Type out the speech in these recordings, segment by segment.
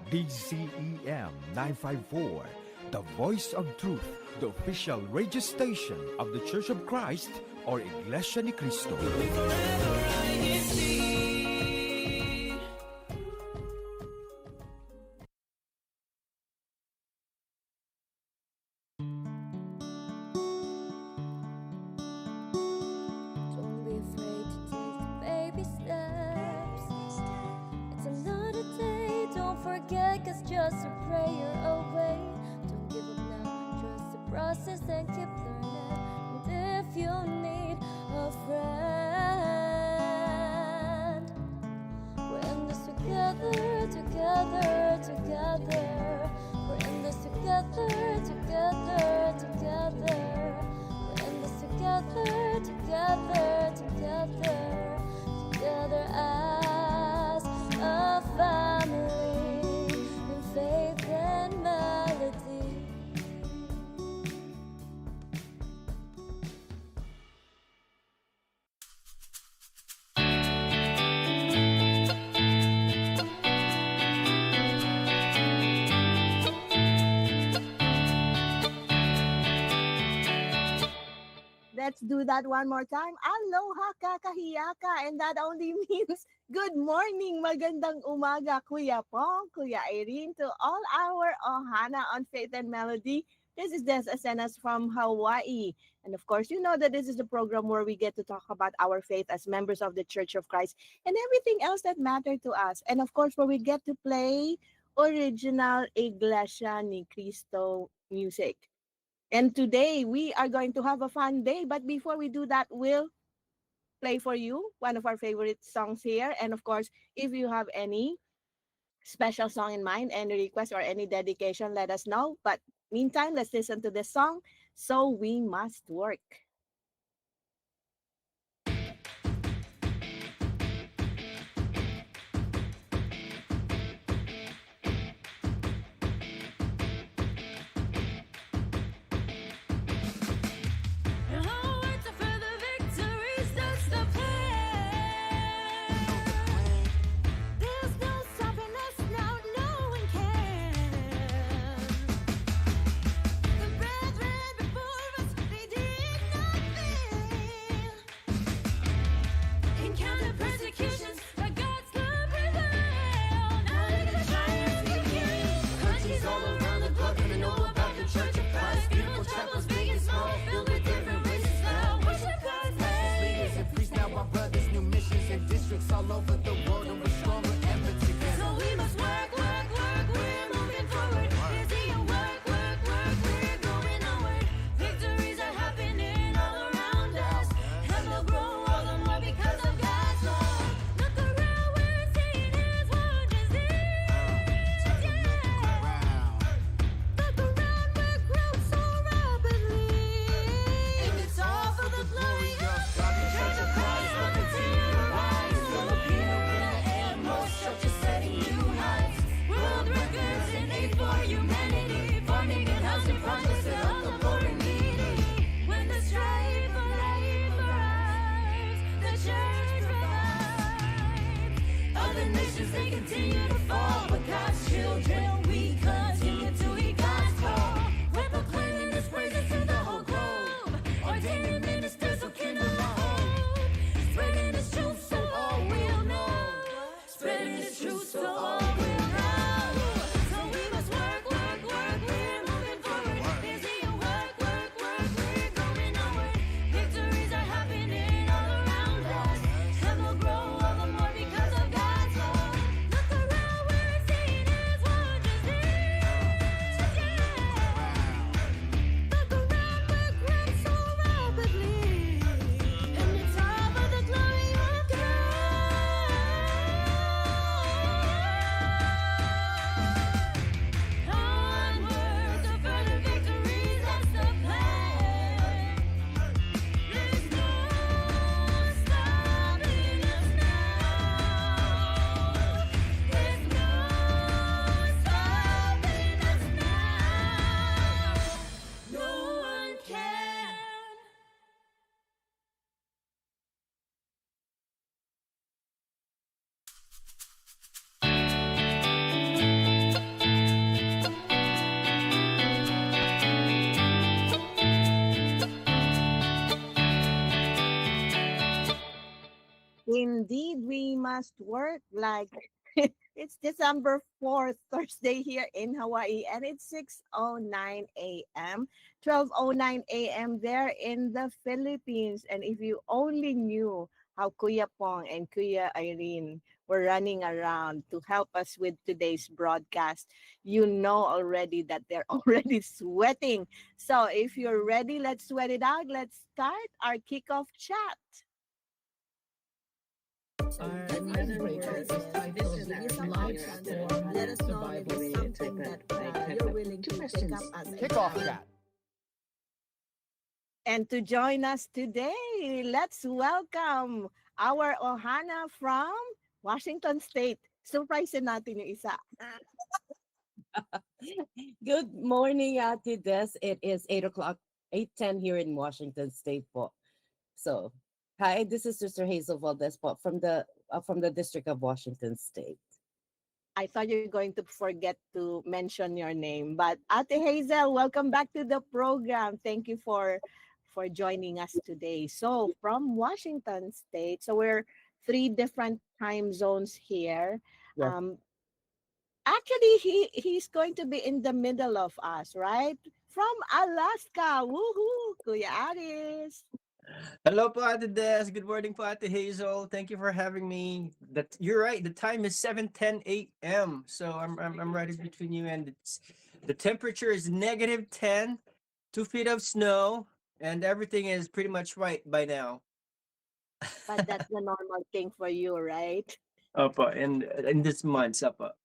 DCEM 954, the voice of truth, the official radio station of the Church of Christ or Iglesia ni Cristo. Don't be afraid to take the baby steps. It's another day, don't forget, 'cause just a prayer away. Don't give up now, trust the process and keep learning. And if you need a friend, we're in this together, together, together. We're in this together, together, together. We're in this together, together, together, together as a family in faith and melody. Let's do that one more time. Aloha kakahiyaka. And that only means good morning, magandang umaga, Kuya Pong, Kuya Irene, to all our Ohana on Faith and Melody. This is Des Asenas from Hawaii. And of course, you know that this is the program where we get to talk about our faith as members of the Church of Christ and everything else that matters to us. And of course, where we get to play original Iglesia ni Cristo music. And today we are going to have a fun day. But before we do that, we'll play for you one of our favorite songs here. And of course, if you have any special song in mind, any request or any dedication, let us know. But meantime, let's listen to this song, So We Must Work. Before us, they did not must work like it's December 4th, Thursday here in Hawaii, and it's 6:09 a.m., 12:09 a.m. there in the Philippines. And if you only knew how Kuya Pong and Kuya Irene were running around to help us with today's broadcast, you know already that they're already sweating. So if you're ready, let's sweat it out. Let's start our kickoff chat. Another word is titled Life Storm. Let us know if it's something that you're willing to pick up as a Kickoff chat. And to join us today, let's welcome our Ohana from Washington State. Surprisein natin yung isa. Good morning, Ate Des. It is 8 o'clock, 8:10 here in Washington State po. So, hi, this is Sister Hazel Valdez po from the District of Washington State. I thought you were going to forget to mention your name. But Ate Hazel, welcome back to the program. Thank you for joining us today. So from Washington State, so we're 3 different time zones here. Yes. Actually, he's going to be in the middle of us, right? From Alaska. Woohoo! Kuya Aris. Hello po, Ate Des. Good morning po, Ate Hazel. Thank you for having me. You're right. The time is 7:10 a.m. So I'm right in between you, and the temperature is -10, 2 feet of snow, and everything is pretty much right by now. But that's the normal thing for you, right? Opo, in this month, opo.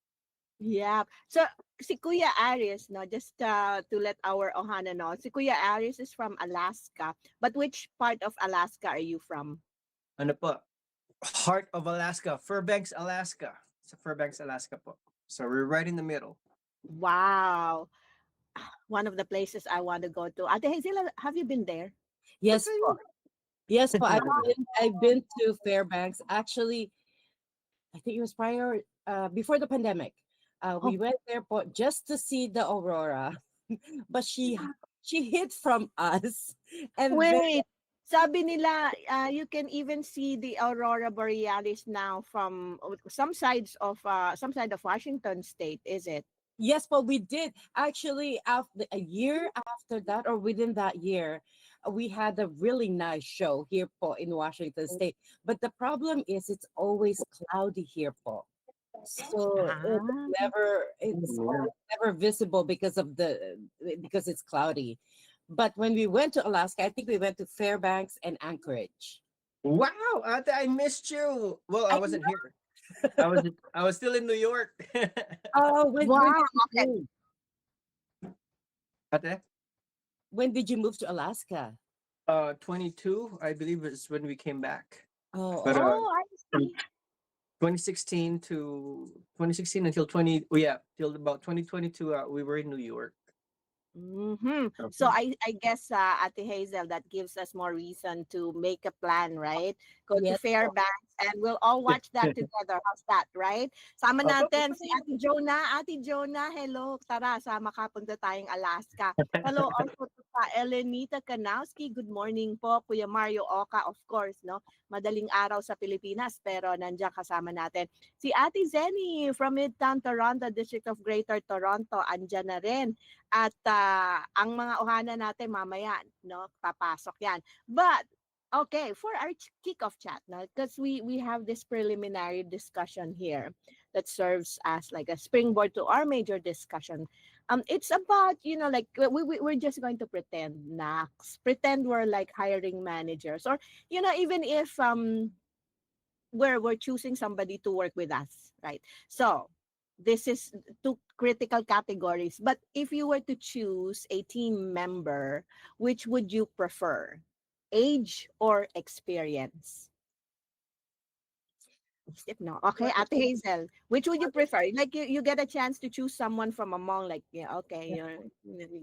Yeah. So si Kuya Aris, no, just to let our Ohana know, si Kuya Aris is from Alaska. But which part of Alaska are you from? Ano po? Heart of Alaska, Fairbanks, Alaska. So Fairbanks, Alaska po. So we're right in the middle. Wow. One of the places I want to go to. Ate Hazel, have you been there? Yes po. Yes po. I've been to Fairbanks. Actually, I think it was before the pandemic. We went there po just to see the aurora, but she hid from us. And Wait, sabi nila, you can even see the aurora borealis now from some side of Washington State. Is it? yes, but we did actually after a year after that, or within that year, we had a really nice show here po in Washington State. But the problem is it's always cloudy here po. So it's never visible because it's cloudy. But when we went to Alaska, I think we went to Fairbanks and Anchorage. Wow, Ate, I missed you. Well, I wasn't here. I was still in New York. Oh, Wow. Okay. Ate? When did you move to Alaska? 22, I believe, is when we came back. Oh, But, Oh, I see. 2016 until till about 2022, we were in New York. So I guess Ate Hazel, that gives us more reason to make a plan, right? Go to yes. Fairbanks and we'll all watch that together. How's that, right? Sama natin si Ate Jonah. Ate Jonah, hello. Tara, sama ka, punta tayong Alaska. Hello also to Elenita Kanowski. Good morning po. Kuya Mario Oka, of course, no? Madaling araw sa Pilipinas, pero nandiyan kasama natin. Si Ate Zenny from Midtown Toronto, District of Greater Toronto, andyan na rin. At ang mga ohana natin mamaya, no, papasok yan. But, okay, for our kickoff chat, no, because we have this preliminary discussion here that serves as like a springboard to our major discussion. It's about, like we're just going to pretend we're like hiring managers, or even if we're choosing somebody to work with us, right? So this is 2 critical categories. But if you were to choose a team member, which would you prefer? Age or experience? No. Okay, Ate Hazel, which would you prefer? Like you get a chance to choose someone from among, like,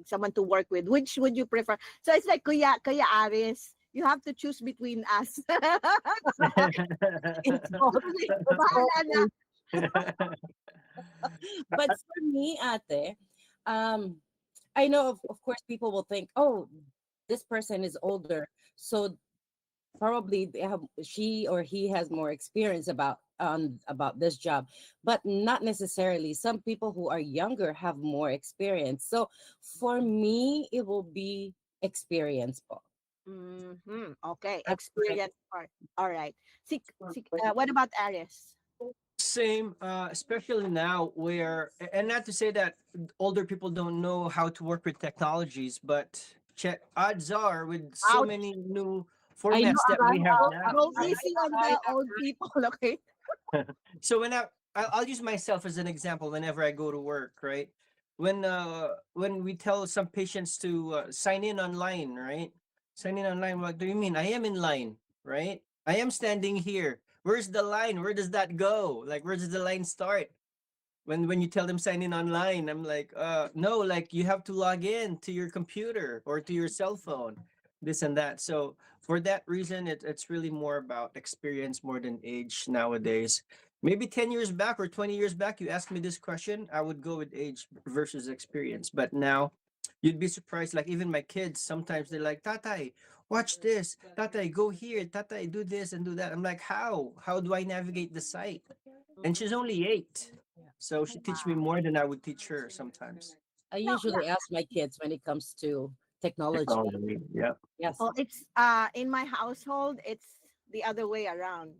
someone to work with. Which would you prefer? So it's like Kuya Aris, you have to choose between us. But for me, Ate, I know of course people will think, oh, this person is older, so probably she or he has more experience about about this job, but not necessarily. Some people who are younger have more experience. So for me, it will be experience po. Okay, That's right. experience part. All right. What about Aries? Same, especially now where, and not to say that older people don't know how to work with technologies, but odds are with so Ouch. many new I know formats that we Arise. have Go, now, go I right? easy know on Arise. the old people, okay? So I'll use myself as an example whenever I go to work, right? When we tell some patients to sign in online, right? Sign in online, what do you mean? I am in line, right? I am standing here. Where's the line? Where does that go? Like, where does the line start? When you tell them sign in online, I'm like, no, like you have to log in to your computer or to your cell phone, this and that. So for that reason, it's really more about experience more than age nowadays. Maybe 10 years back or 20 years back, you asked me this question, I would go with age versus experience. But now you'd be surprised, like even my kids, sometimes they're like, Tatay, watch this. Tatay, go here. Tatay, do this and do that. I'm like, how? How do I navigate the site? And she's only 8. So she teach me more than I would teach her sometimes. I No, usually ask my kids when it comes to technology. Technology. Yeah. Yes. oh, it's in my household, it's the other way around.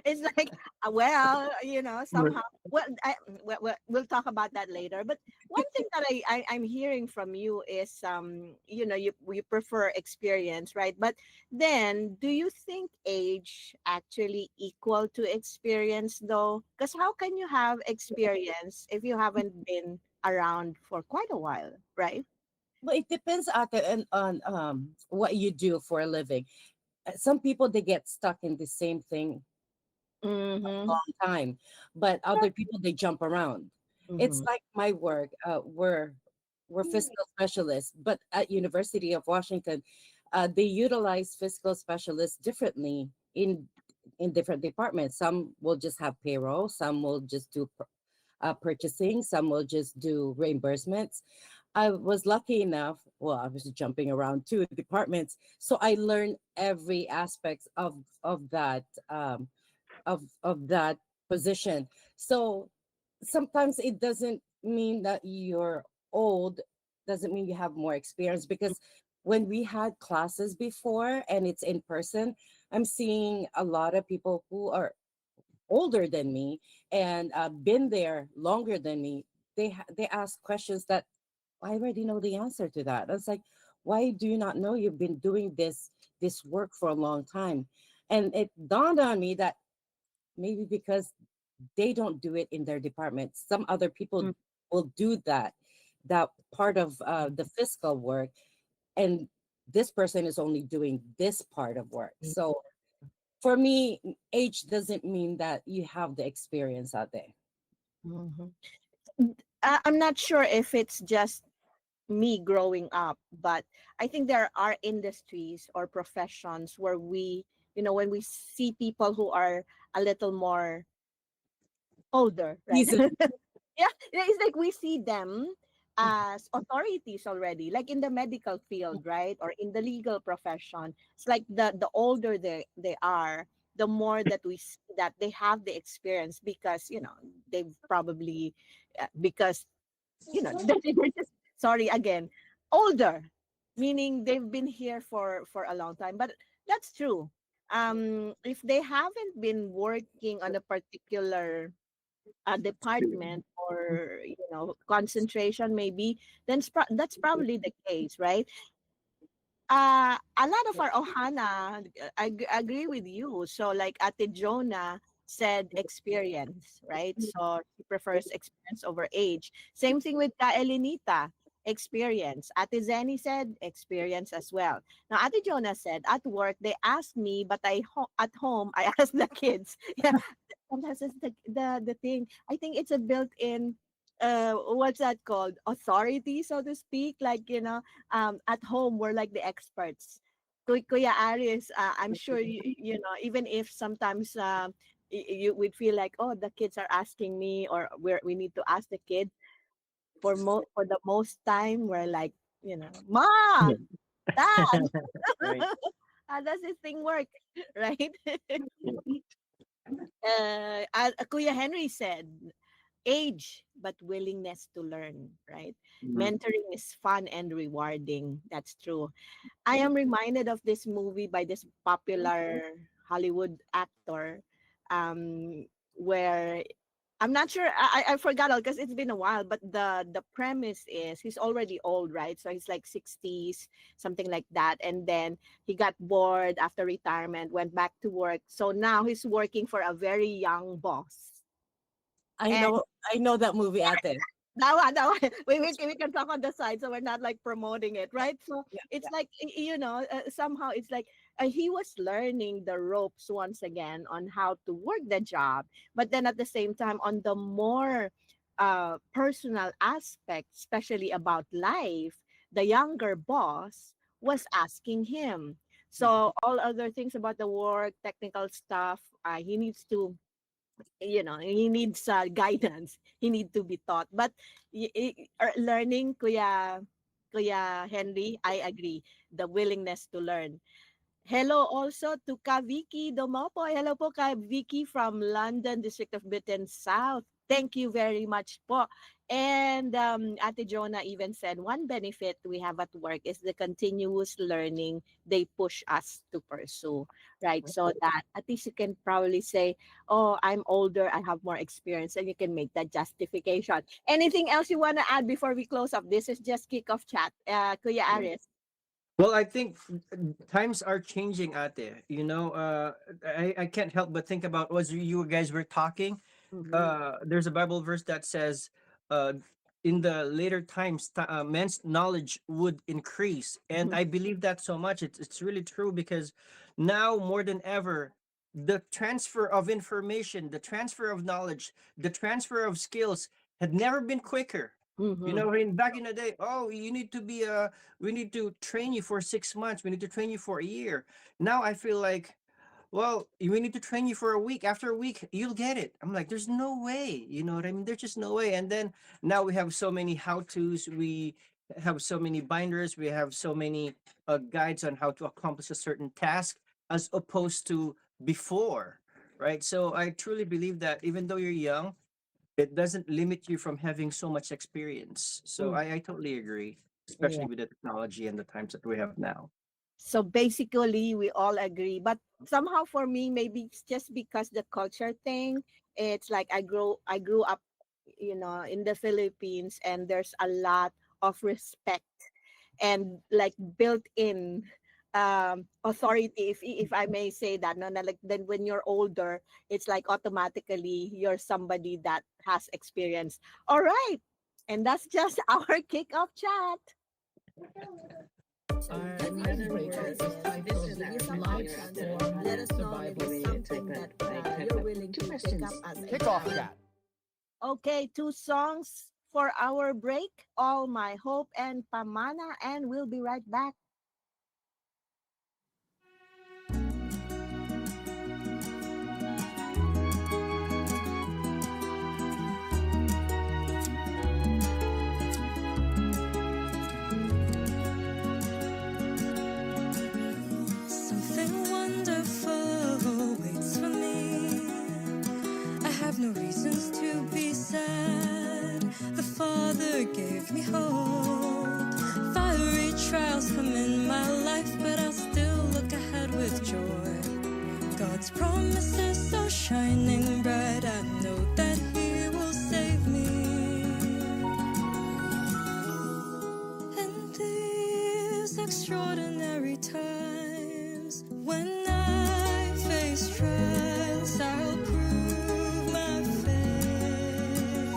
It's like, well, somehow. Well, we'll talk about that later. But one thing that I'm hearing from you is, you prefer experience, right? But then, do you think age actually equal to experience, though? Because how can you have experience if you haven't been around for quite a while, right? But it depends on what you do for a living. Some people they get stuck in the same thing Mm-hmm. long time, but other people they jump around. It's Mm-hmm. like my work. We're fiscal specialists, but at University of Washington, they utilize fiscal specialists differently in different departments. Some will just have payroll, some will just do purchasing, some will just do reimbursements. I was lucky enough, well, I was jumping around two departments, so I learned every aspect of that of that position. So sometimes it doesn't mean that you're old, doesn't mean you have more experience, because when we had classes before and it's in person, I'm seeing a lot of people who are older than me and been there longer than me. They ask questions that I already know the answer to that. I was like, why do you not know you've been doing this work for a long time? And it dawned on me that maybe because they don't do it in their department, some other people will do that part of the fiscal work, and this person is only doing this part of work. So for me, age doesn't mean that you have the experience out there. Mm-hmm. I'm not sure if it's just me growing up, but I think there are industries or professions where when we see people who are a little more older, right? Season. Yeah, it's like we see them as authorities already, like in the medical field, right? Or in the legal profession. It's like the older they are, the more that we see that they have the experience because, they've probably, because they're just, sorry again, older, meaning they've been here for a long time. But that's true. If they haven't been working on a particular department or concentration, maybe then that's probably the case, right? A lot of our Ohana, agree with you. So like Ate Jonah said, experience, right? So she prefers experience over age. Same thing with Ka Elenita, experience. Ate Zenny said experience as well. Now Ate Jonah said at work they asked me, but at home I asked the kids. Yeah, sometimes that's the thing. I think it's a built-in what's that called, authority, so to speak, like at home we're like the experts. Kuya Aris, I'm sure even if sometimes you would feel like, oh, the kids are asking me, or we need to ask the kid, for the most time we're like, ma, dad, Right. how does this thing work? Right? Kuya Henry said, age but willingness to learn, right? Mhm. Mentoring is fun and rewarding. That's true. I am reminded of this movie by this popular Hollywood actor, where I'm not sure. I forgot all because it's been a while. But the premise is he's already old, right? So he's like 60s, something like that. And then he got bored after retirement, went back to work. So now he's working for a very young boss. I And know, I know that movie, Ate. that one. We can talk on the side, so we're not like promoting it, right? So Yeah, it's yeah. like somehow it's like he was learning the ropes once again on how to work the job, but then at the same time on the more personal aspect, especially about life, the younger boss was asking him. So all other things about the work, technical stuff, he needs to, he needs guidance, he needs to be taught, but learning, kuya Henry, I agree, the willingness to learn. Hello also to Ka Vicky Domopo. Hello po Ka Vicky from London, District of Britain South. Thank you very much po. And Ate Jonah even said one benefit we have at work is the continuous learning they push us to pursue, right? So that at least you can probably say, oh, I'm older, I have more experience, and you can make that justification. Anything else you want to add before we close up? This is just kickoff chat. Kuya Aris. Well, I think times are changing out there. I can't help but think about as you guys were talking. Mhm. There's a Bible verse that says, uh, in the later times, men's knowledge would increase, and I believe that so much. It's really true because now more than ever, the transfer of information, the transfer of knowledge, the transfer of skills had never been quicker. Mhm. Back in the day, oh, you need to be we need to train you for 6 months. We need to train you for a year. Now I feel like, well, we need to train you for a week. After a week, you'll get it. I'm like, there's no way. You know what I mean? There's just no way. And then now we have so many how-tos. We have so many binders. We have so many guides on how to accomplish a certain task as opposed to before, right? So I truly believe that even though you're young, it doesn't limit you from having so much experience. So Mm. I totally agree, especially Yeah. with the technology and the times that we have now. So basically, we all agree. But somehow, for me, maybe it's just because the culture thing. It's like I grew up, in the Philippines, and there's a lot of respect and like built-in authority, if I may say that. No, na, like then when you're older, it's like automatically you're somebody that has experience. All right, and that's just our kickoff chat. Our In other other breaker words, is titled Life Transform. Let us know if it's something that you're willing to take up as a Kickoff challenge. chat. Okay, two songs for our break. All My Hope and Pamana, and we'll be right back. Something wonderful waits for me. I have no reasons to be sad. The Father gave me hope. Fiery trials come in my life, but I'll still look ahead with joy. God's promises are shining bright. I know that He will save me. In these extraordinary times, when I face trials, I'll prove my faith.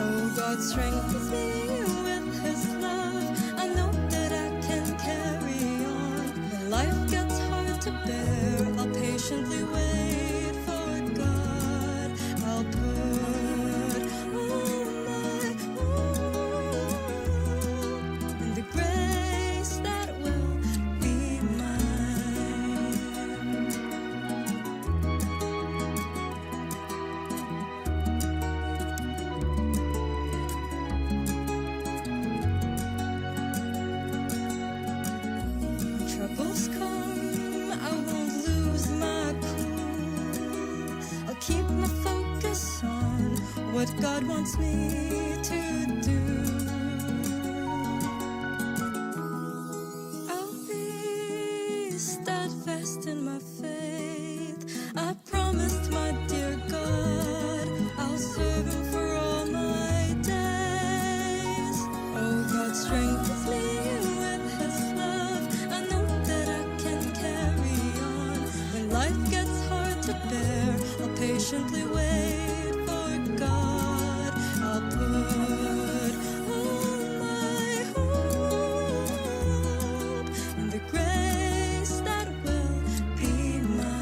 Oh, God strengthens me with His love. I know that I can carry on. When life gets hard to bear, I'll patiently wait for God. I'll put all my hope in the grace that will be mine. wants me to do. I'll be steadfast in my faith. I promised my dear God I'll serve him for all my days. Oh, God strengthens me with his love. I know that I can carry on. When life gets hard to bear, I'll patiently wait for God. I'll put all my hope in the grace that will be mine.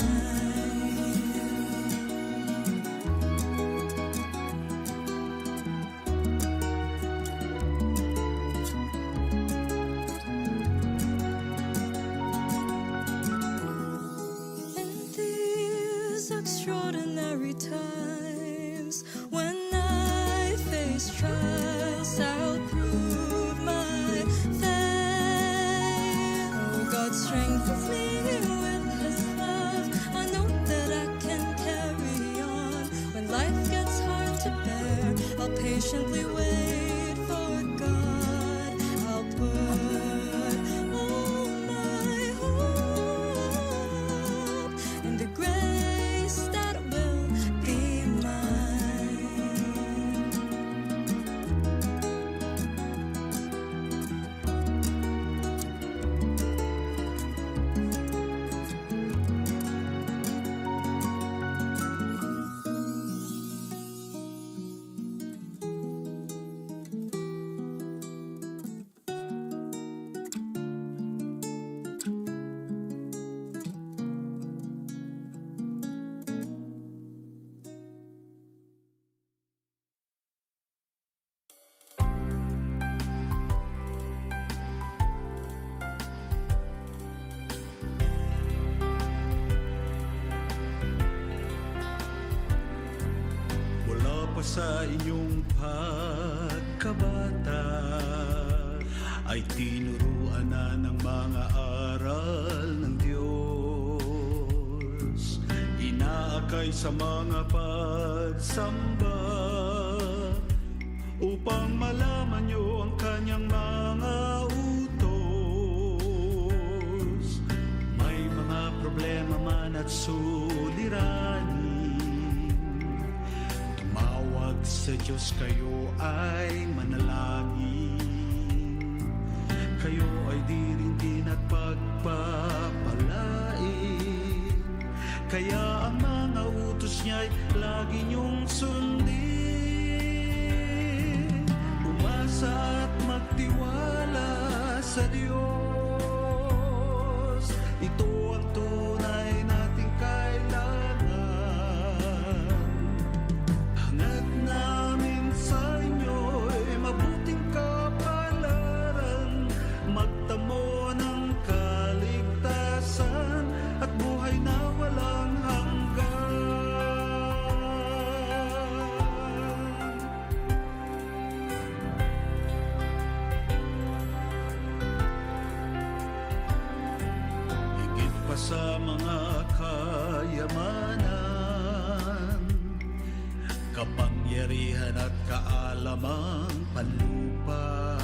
In these extraordinary times, when I face trials, I'll prove my faith. Oh, God strengthens me with his love. I know that I can carry on. When life gets hard to bear, I'll patiently wait for God. I'll put all my hope in the grace that will be mine. Mula pa sa inyong pagkabata ay tinuruan na ng mga aral ng Diyos. Inaakay sa mga pagsamba upang malaman nyo ang kanyang mga utos. May mga problema man at suliranin, tumawag sa Diyos, kayo ay manalangin. Kayo ay dirintin at pagpapalain. Kaya ang mga utos niya'y lagi niyong sundin. Umasa at magtiwala sa Diyos. Ito ang tunay nating kailangan. Hangad namin sa inyo'y mabuting kapalaran, magtamo ng kaligtasan at buhay na walang hanggan. Higit pa sa mga kayamanan, kapangyarihan at kaalamang panlupa,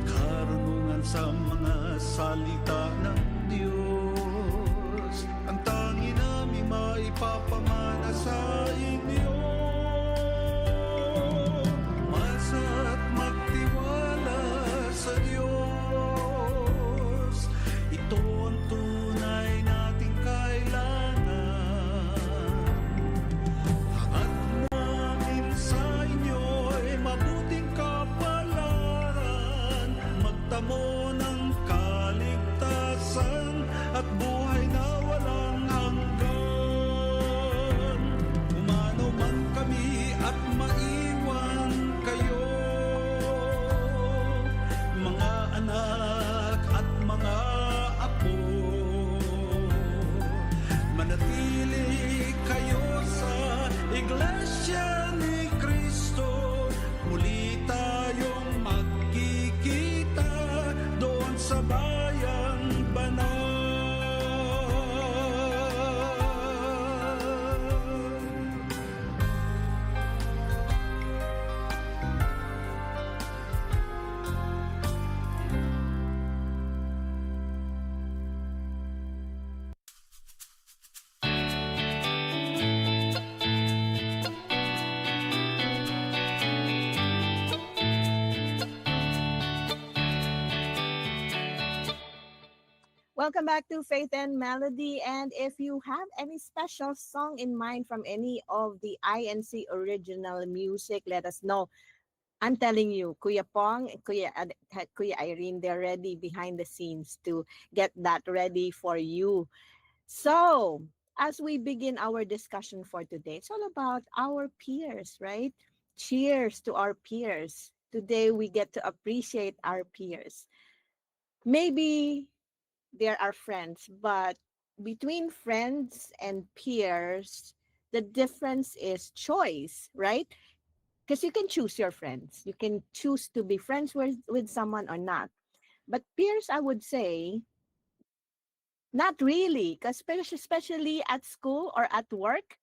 karunungan sa mga salita ng Diyos, ang tangi namin maipapamana sa inyo. Umasa at magtiwala sa Diyos. Ito ang tunay nating kailangan. Hangad namin sa inyo'y mabuting kapalaran, magtamo ng kaligtasan at buhay na walang hanggan. Umano man kami at maiwan kayo, mga anak at mga apo, manatili kayo sa Iglesia ni Cristo. Muli tayong magkikita Welcome back to Faith and Melody. And if you have any special song in mind from any of the INC original music, let us know. I'm telling you, Kuya Pong, Kuya Irene, they're ready behind the scenes to get that ready for you. So, as we begin our discussion for today, it's all about our peers, right? Cheers to our peers. Today, we get to appreciate our peers. Maybe there are friends, but between friends and peers, the difference is choice, right? Because you can choose your friends. You can choose to be friends with someone or not. But peers, I would say, not really, because especially at school or at work,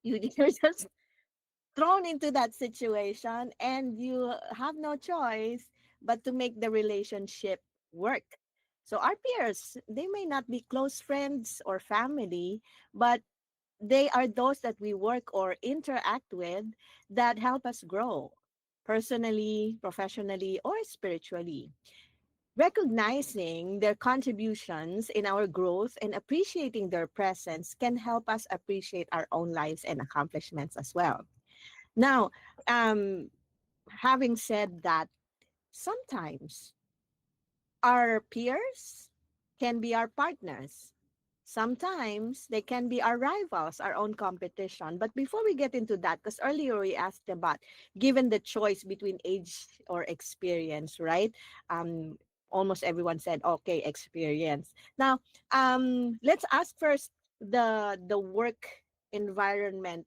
you're just thrown into that situation and you have no choice but to make the relationship work. So our peers, they may not be close friends or family, but they are those that we work or interact with that help us grow personally, professionally, or spiritually. Recognizing their contributions in our growth and appreciating their presence can help us appreciate our own lives and accomplishments as well. Now, um, having said that, sometimes our peers can be our partners. Sometimes they can be our rivals, our own competition. But before we get into that, because earlier we asked about given the choice between age or experience, right? Um, Almost everyone said, okay, experience. Now, let's ask first the work environment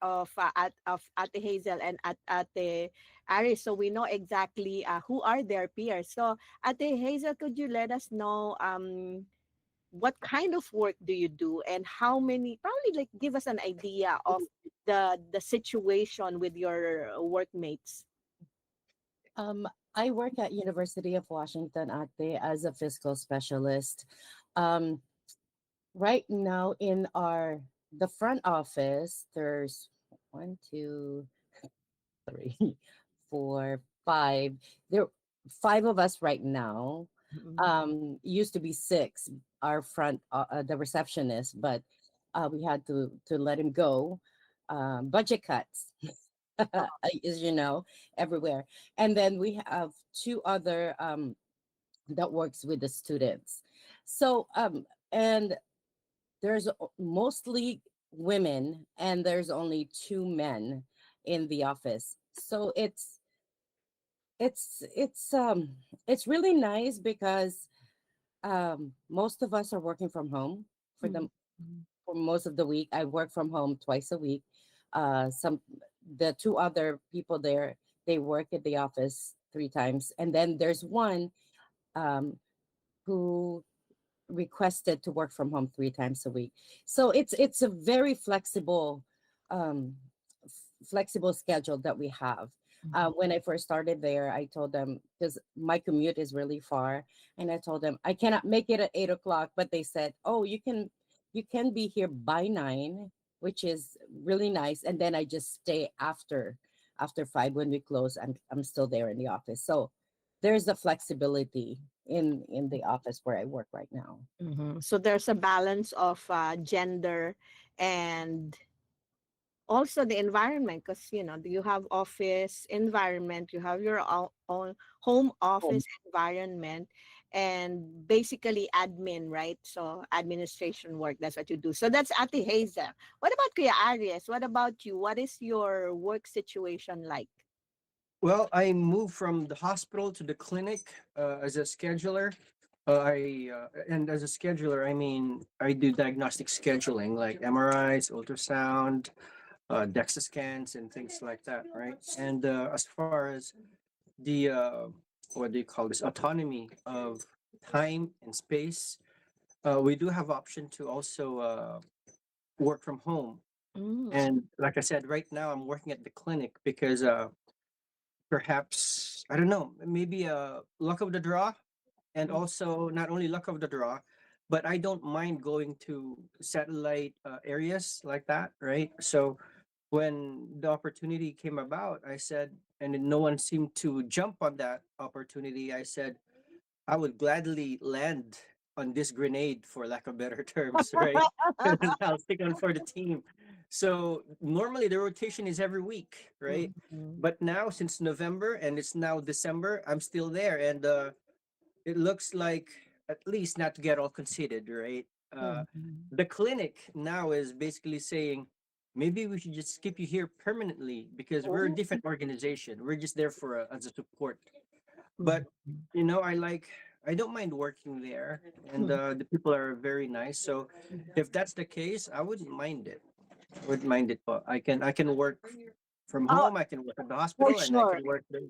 of Ate Hazel and at Ate Ari, so we know exactly who are their peers. So Ate Hazel, could you let us know what kind of work do you do and how many, probably like give us an idea of the situation with your workmates. Um, I work at University of Washington Ate as a fiscal specialist. Um, right now in our the front office, there's one, two, three, four, five. There five of us right now. Mhm. Used to be six. Our front, the receptionist, but we had to let him go. Budget cuts, as you know, everywhere. And then we have two other that works with the students. So and there's mostly women, and there's only two men in the office. So it's it's um it's really nice because most of us are working from home for Mhm. the for most of the week. I work from home twice a week. Some the two other people there, they work at the office three times, and then there's one um, who requested to work from home three times a week. So it's a very um, flexible schedule that we have. Mhm. When I first started there, I told them because my commute is really far, and I told them I cannot make it at 8 o'clock. But they said, "Oh, you can be here by 9, which is really nice." And then I just stay after 5 when we close. I'm still there in the office, so there's a flexibility in the office where I work right now. Mhm. So there's a balance of gender and also the environment, because you have office environment, you have your own home Home. office environment, and basically admin, right? So administration work, that's what you do. So that's Ate Hazel. What about Kuya Aries? What about you? What is your work situation like? Well, I moved from the hospital to the clinic as a scheduler. And as a scheduler, I mean I do diagnostic scheduling like MRIs, ultrasound, DEXA scans, and things like that, right? And as far as the what do you call this, autonomy of time and space, we do have option to also work from home. Mm. And like I said, right now I'm working at the clinic because perhaps I don't know, maybe luck of the draw, and also not only luck of the draw, but I don't mind going to satellite areas like that, right? So when the opportunity came about, I said, and then no one seemed to jump on that opportunity. I said I would gladly land on this grenade, for lack of better terms, right? I'll stick on for the team. So normally the rotation is every week, right? Mhm. But now since November and it's now December, I'm still there, and it looks like, at least not to get all conceited, right? Mhm. The clinic now is basically saying maybe we should just keep you here permanently because we're a Oh. different organization. We're just there for as a support. But Mhm. I don't mind working there, and Mhm. the people are very nice. So if that's the case, I wouldn't mind it. I wouldn't mind it. But I can work from Oh, home. I can work at the for hospital, and I sure. can work there.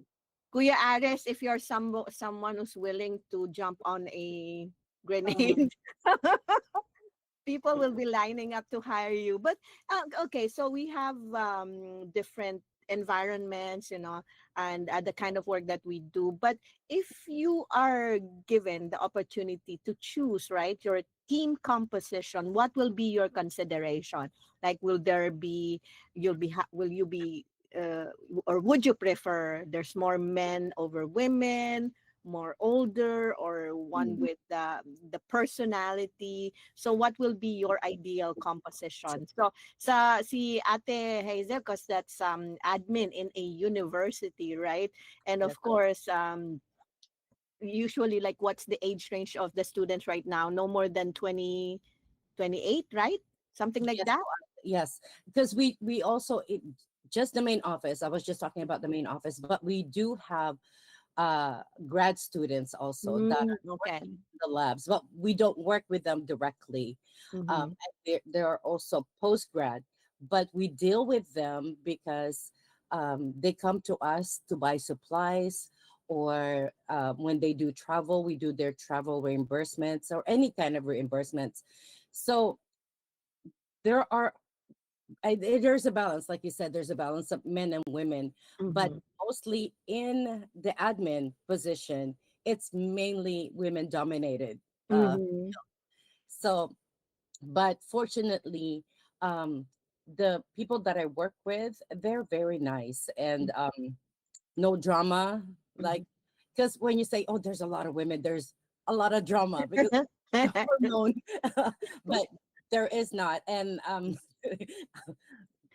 Kuya Ares, if you're someone who's willing to jump on a Um, grenade, people will be lining up to hire you. But okay, so we have different environments, and the kind of work that we do. But if you are given the opportunity to choose, right, your team composition, what will be your consideration? Like, will you be or would you prefer there's more men over women, more older, or one with the personality? So what will be your ideal composition? So si Ate Hazel, because that's admin in a university, right? And Yep. of course, usually, like, what's the age range of the students right now? No more than 28, right? Something like Yes, that. yes, because we also just the main office. I was just talking about the main office, but we do have grad students also that Mm, are okay. working in the labs, but we don't work with them directly. Mm-hmm. And there are also post grad, but we deal with them because they come to us to buy supplies, or when they do travel, we do their travel reimbursements or any kind of reimbursements. So there are there's a balance, like you said, there's a balance of men and women, but Mm-hmm. mostly in the admin position, it's mainly women dominated. uh Mm-hmm. so but fortunately, um the people that I work with, they're very nice, and no drama, like, because when you say, oh, there's a lot of women, there's a lot of drama because hormone. But there is not. And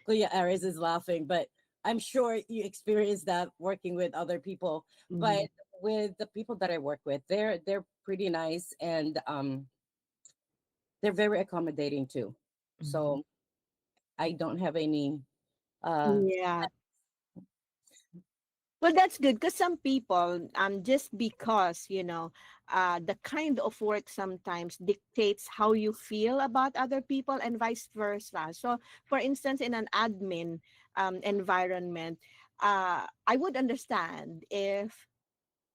Kuya Aris is laughing, but I'm sure you experience that working with other people. But Mhm. with the people that I work with, they're pretty nice, and they're very accommodating too. Mhm. So I don't have any uh Yeah. Well, that's good because some people, just because, the kind of work sometimes dictates how you feel about other people and vice versa. So, for instance, in an admin environment, I would understand if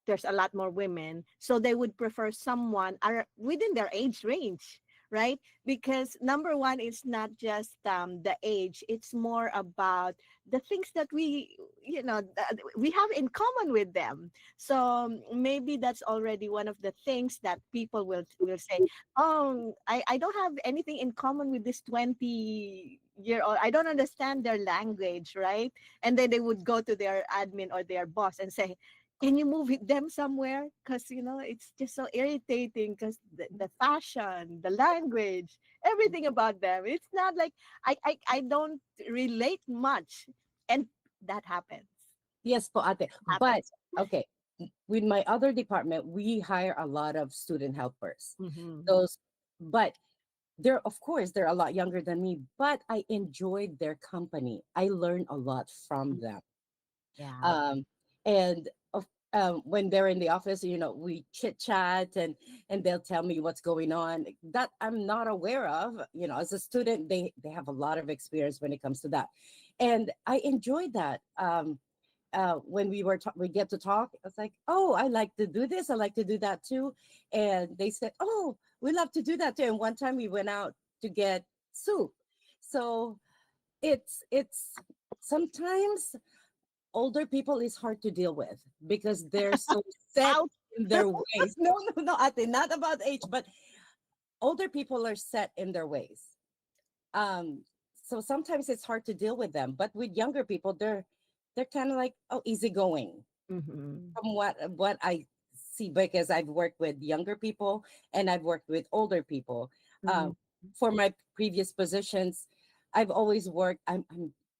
there's a lot more women, so they would prefer someone are within their age range, right? Because number one, it's not just the age, it's more about the things that we have in common with them. So maybe that's already one of the things that people will say, oh, I don't have anything in common with this 20-year old, I don't understand their language, right? And then they would go to their admin or their boss and say, can you move them somewhere? Because it's just so irritating because the fashion, the language, everything about them. It's not like I don't relate much. And that happens. yes po ate. But Happens. okay, with my other department, we hire a lot of student helpers. Mm-hmm. Those, but they're, of course, they're a lot younger than me, but I enjoyed their company. I learned a lot from them. Yeah. um, and of, when they're in the office, we chit chat, and they'll tell me what's going on that I'm not aware of. As a student, they have a lot of experience when it comes to that, and I enjoyed that. When we get to talk, it's like, oh, I like to do this, I like to do that too, and they said, oh, we love to do that too. And one time we went out to get soup, so it's sometimes older people is hard to deal with because they're so set Out. in their ways. No, no, no, Ate, not about age, but older people are set in their ways. Um, so sometimes it's hard to deal with them. But with younger people, they're kind of like, oh, easygoing. Mm-hmm. From what I see, because I've worked with younger people and I've worked with older people. Mhm. For my previous positions, I've always worked, I'm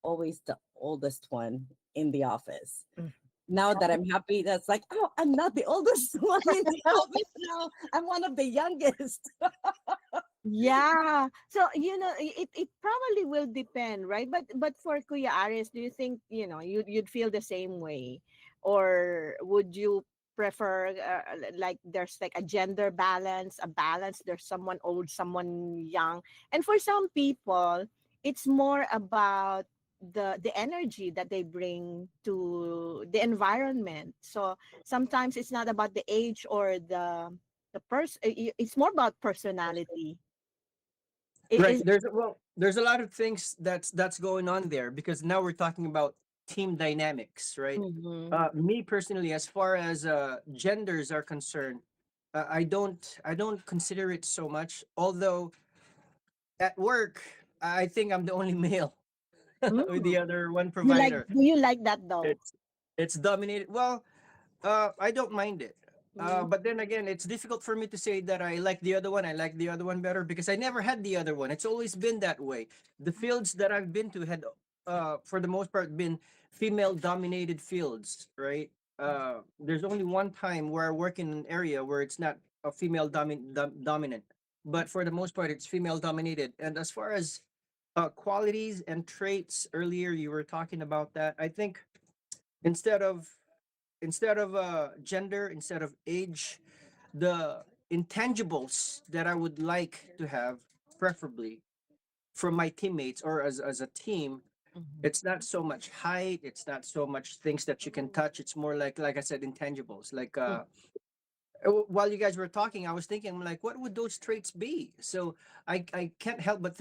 always the oldest one in the office. Mm. Now that I'm happy, that's like, oh, I'm not the oldest one in the office now. I'm one of the youngest. Yeah. So, it probably will depend, right? But for Kuya Aris, do you think, you'd feel the same way? Or would you prefer like there's like a gender balance, a balance, there's someone old, someone young. And for some people, it's more about the energy that they bring to the environment. So sometimes it's not about the age or the person, it's more about personality. Right. Is There's a lot of things that's going on there, because now we're talking about team dynamics, right? Mhm. Me personally, as far as genders are concerned, I don't consider it so much. Although at work, I think I'm the only male with Mm. the other one provider. Do you like that though? It's it's dominated. Well, I don't mind it. Mm. But then again, it's difficult for me to say that I like the other one. I like the other one better because I never had the other one. It's always been that way. The fields that I've been to had, for the most part, been female-dominated fields, right? There's only one time where I work in an area where it's not a dominant, but for the most part, it's female-dominated. And as far as qualities and traits, earlier you were talking about that. I think instead of gender, instead of age, the intangibles that I would like to have, preferably from my teammates or as a team, Mhm. it's not so much height, it's not so much things that you can touch. It's more like I said, intangibles. Like Mm. while you guys were talking, I was thinking, I'm like, what would those traits be? So I can't help but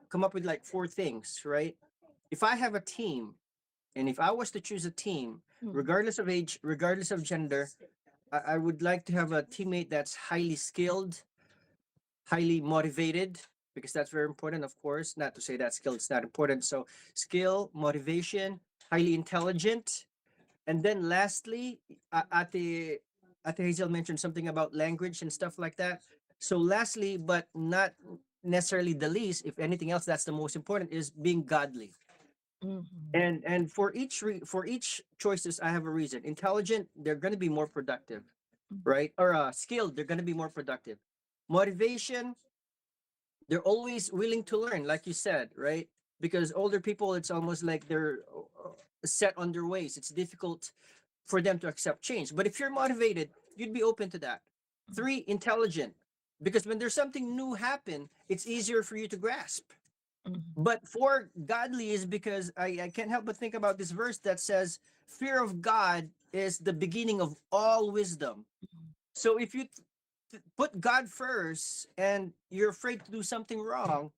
come up with like four things, right? If I have a team, and if I was to choose a team, Mhm. regardless of age, regardless of gender, I would like to have a teammate that's highly skilled, highly motivated, because that's very important, of course. Not to say that skill is not important. So, skill, motivation, highly intelligent. And then lastly, Ate Hazel mentioned something about language and stuff like that. So, lastly, but not necessarily the least, if anything else, that's the most important, is being godly. Mhm. And for each choices, I have a reason. Intelligent, they're going to be more productive, right? Or skilled, they're going to be more productive. Motivation, they're always willing to learn, like you said, right? Because older people, it's almost like they're set on their ways. It's difficult for them to accept change. But if you're motivated, you'd be open to that. Three, intelligent, because when there's something new happen, it's easier for you to grasp. Mhm. But for godly is because I can't help but think about this verse that says, fear of God is the beginning of all wisdom. So if you put God first and you're afraid to do something wrong,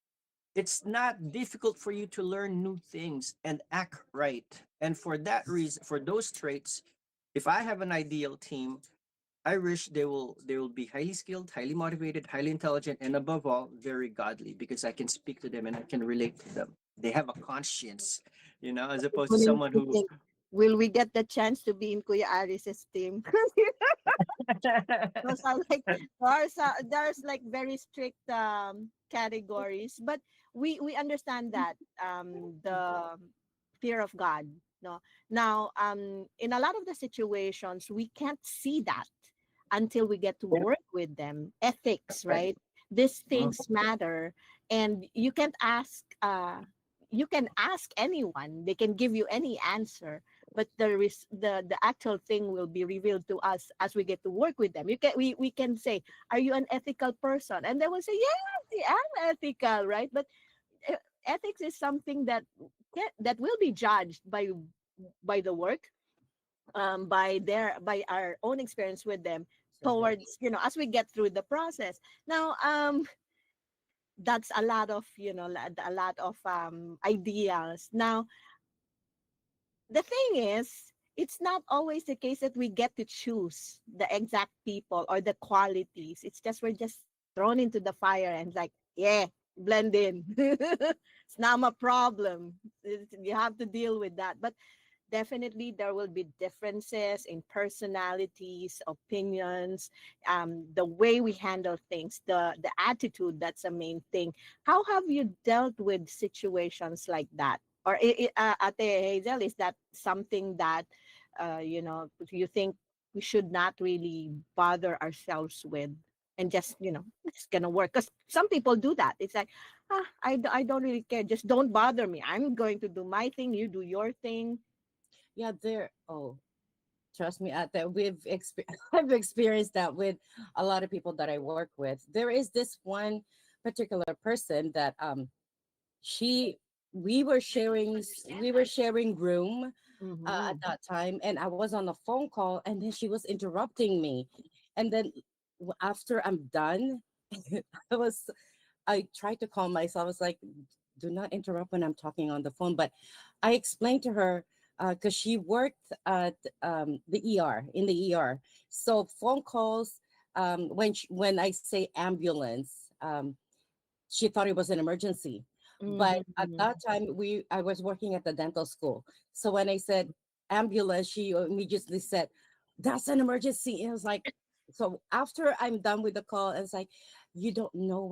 it's not difficult for you to learn new things and act right. And for that reason, for those traits, if I have an ideal team, I wish they will be highly skilled, highly motivated, highly intelligent, and above all, very godly, because I can speak to them and I can relate to them. They have a conscience, as opposed to Willing someone to who think, will we get the chance to be in Kuya Aris's team? Those are like there's like very strict categories, but we understand that the fear of God. No, now in a lot of the situations we can't see that until we get to work with them. Ethics, right. right? These things matter, and you can ask anyone. They can give you any answer, but the actual thing will be revealed to us as we get to work with them. We can say, are you an ethical person? And they will say, yes, I'm ethical, right? But ethics is something that will be judged by the work, by our own experience with them, towards, as we get through the process. Now that's a lot of, a lot of ideals. Now the thing is, it's not always the case that we get to choose the exact people or the qualities. It's just we're just thrown into the fire and like, yeah, blend in. It's not my problem. You have to deal with that. But definitely there will be differences in personalities, opinions, the way we handle things, the attitude. That's the main thing. How have you dealt with situations like that? Or Ate Hazel, is that something that you think we should not really bother ourselves with, and just it's gonna work? Because some people do that. It's like, I don't really care, just don't bother me, I'm going to do my thing, you do your thing. Yeah, there. Oh, trust me, at that I've experienced that with a lot of people that I work with. There is this one particular person that she we were sharing room at Mm-hmm. that time, and I was on a phone call, and then she was interrupting me, and then after I'm done, I was I tried to calm myself. I was like, do not interrupt when I'm talking on the phone. But I explained to her because she worked at the ER, in the ER. So phone calls, when I say ambulance, she thought it was an emergency. But at Mm-hmm. that time, I was working at the dental school. So when I said ambulance, she immediately said, "That's an emergency." And I was like, so after I'm done with the call, it's like, you don't know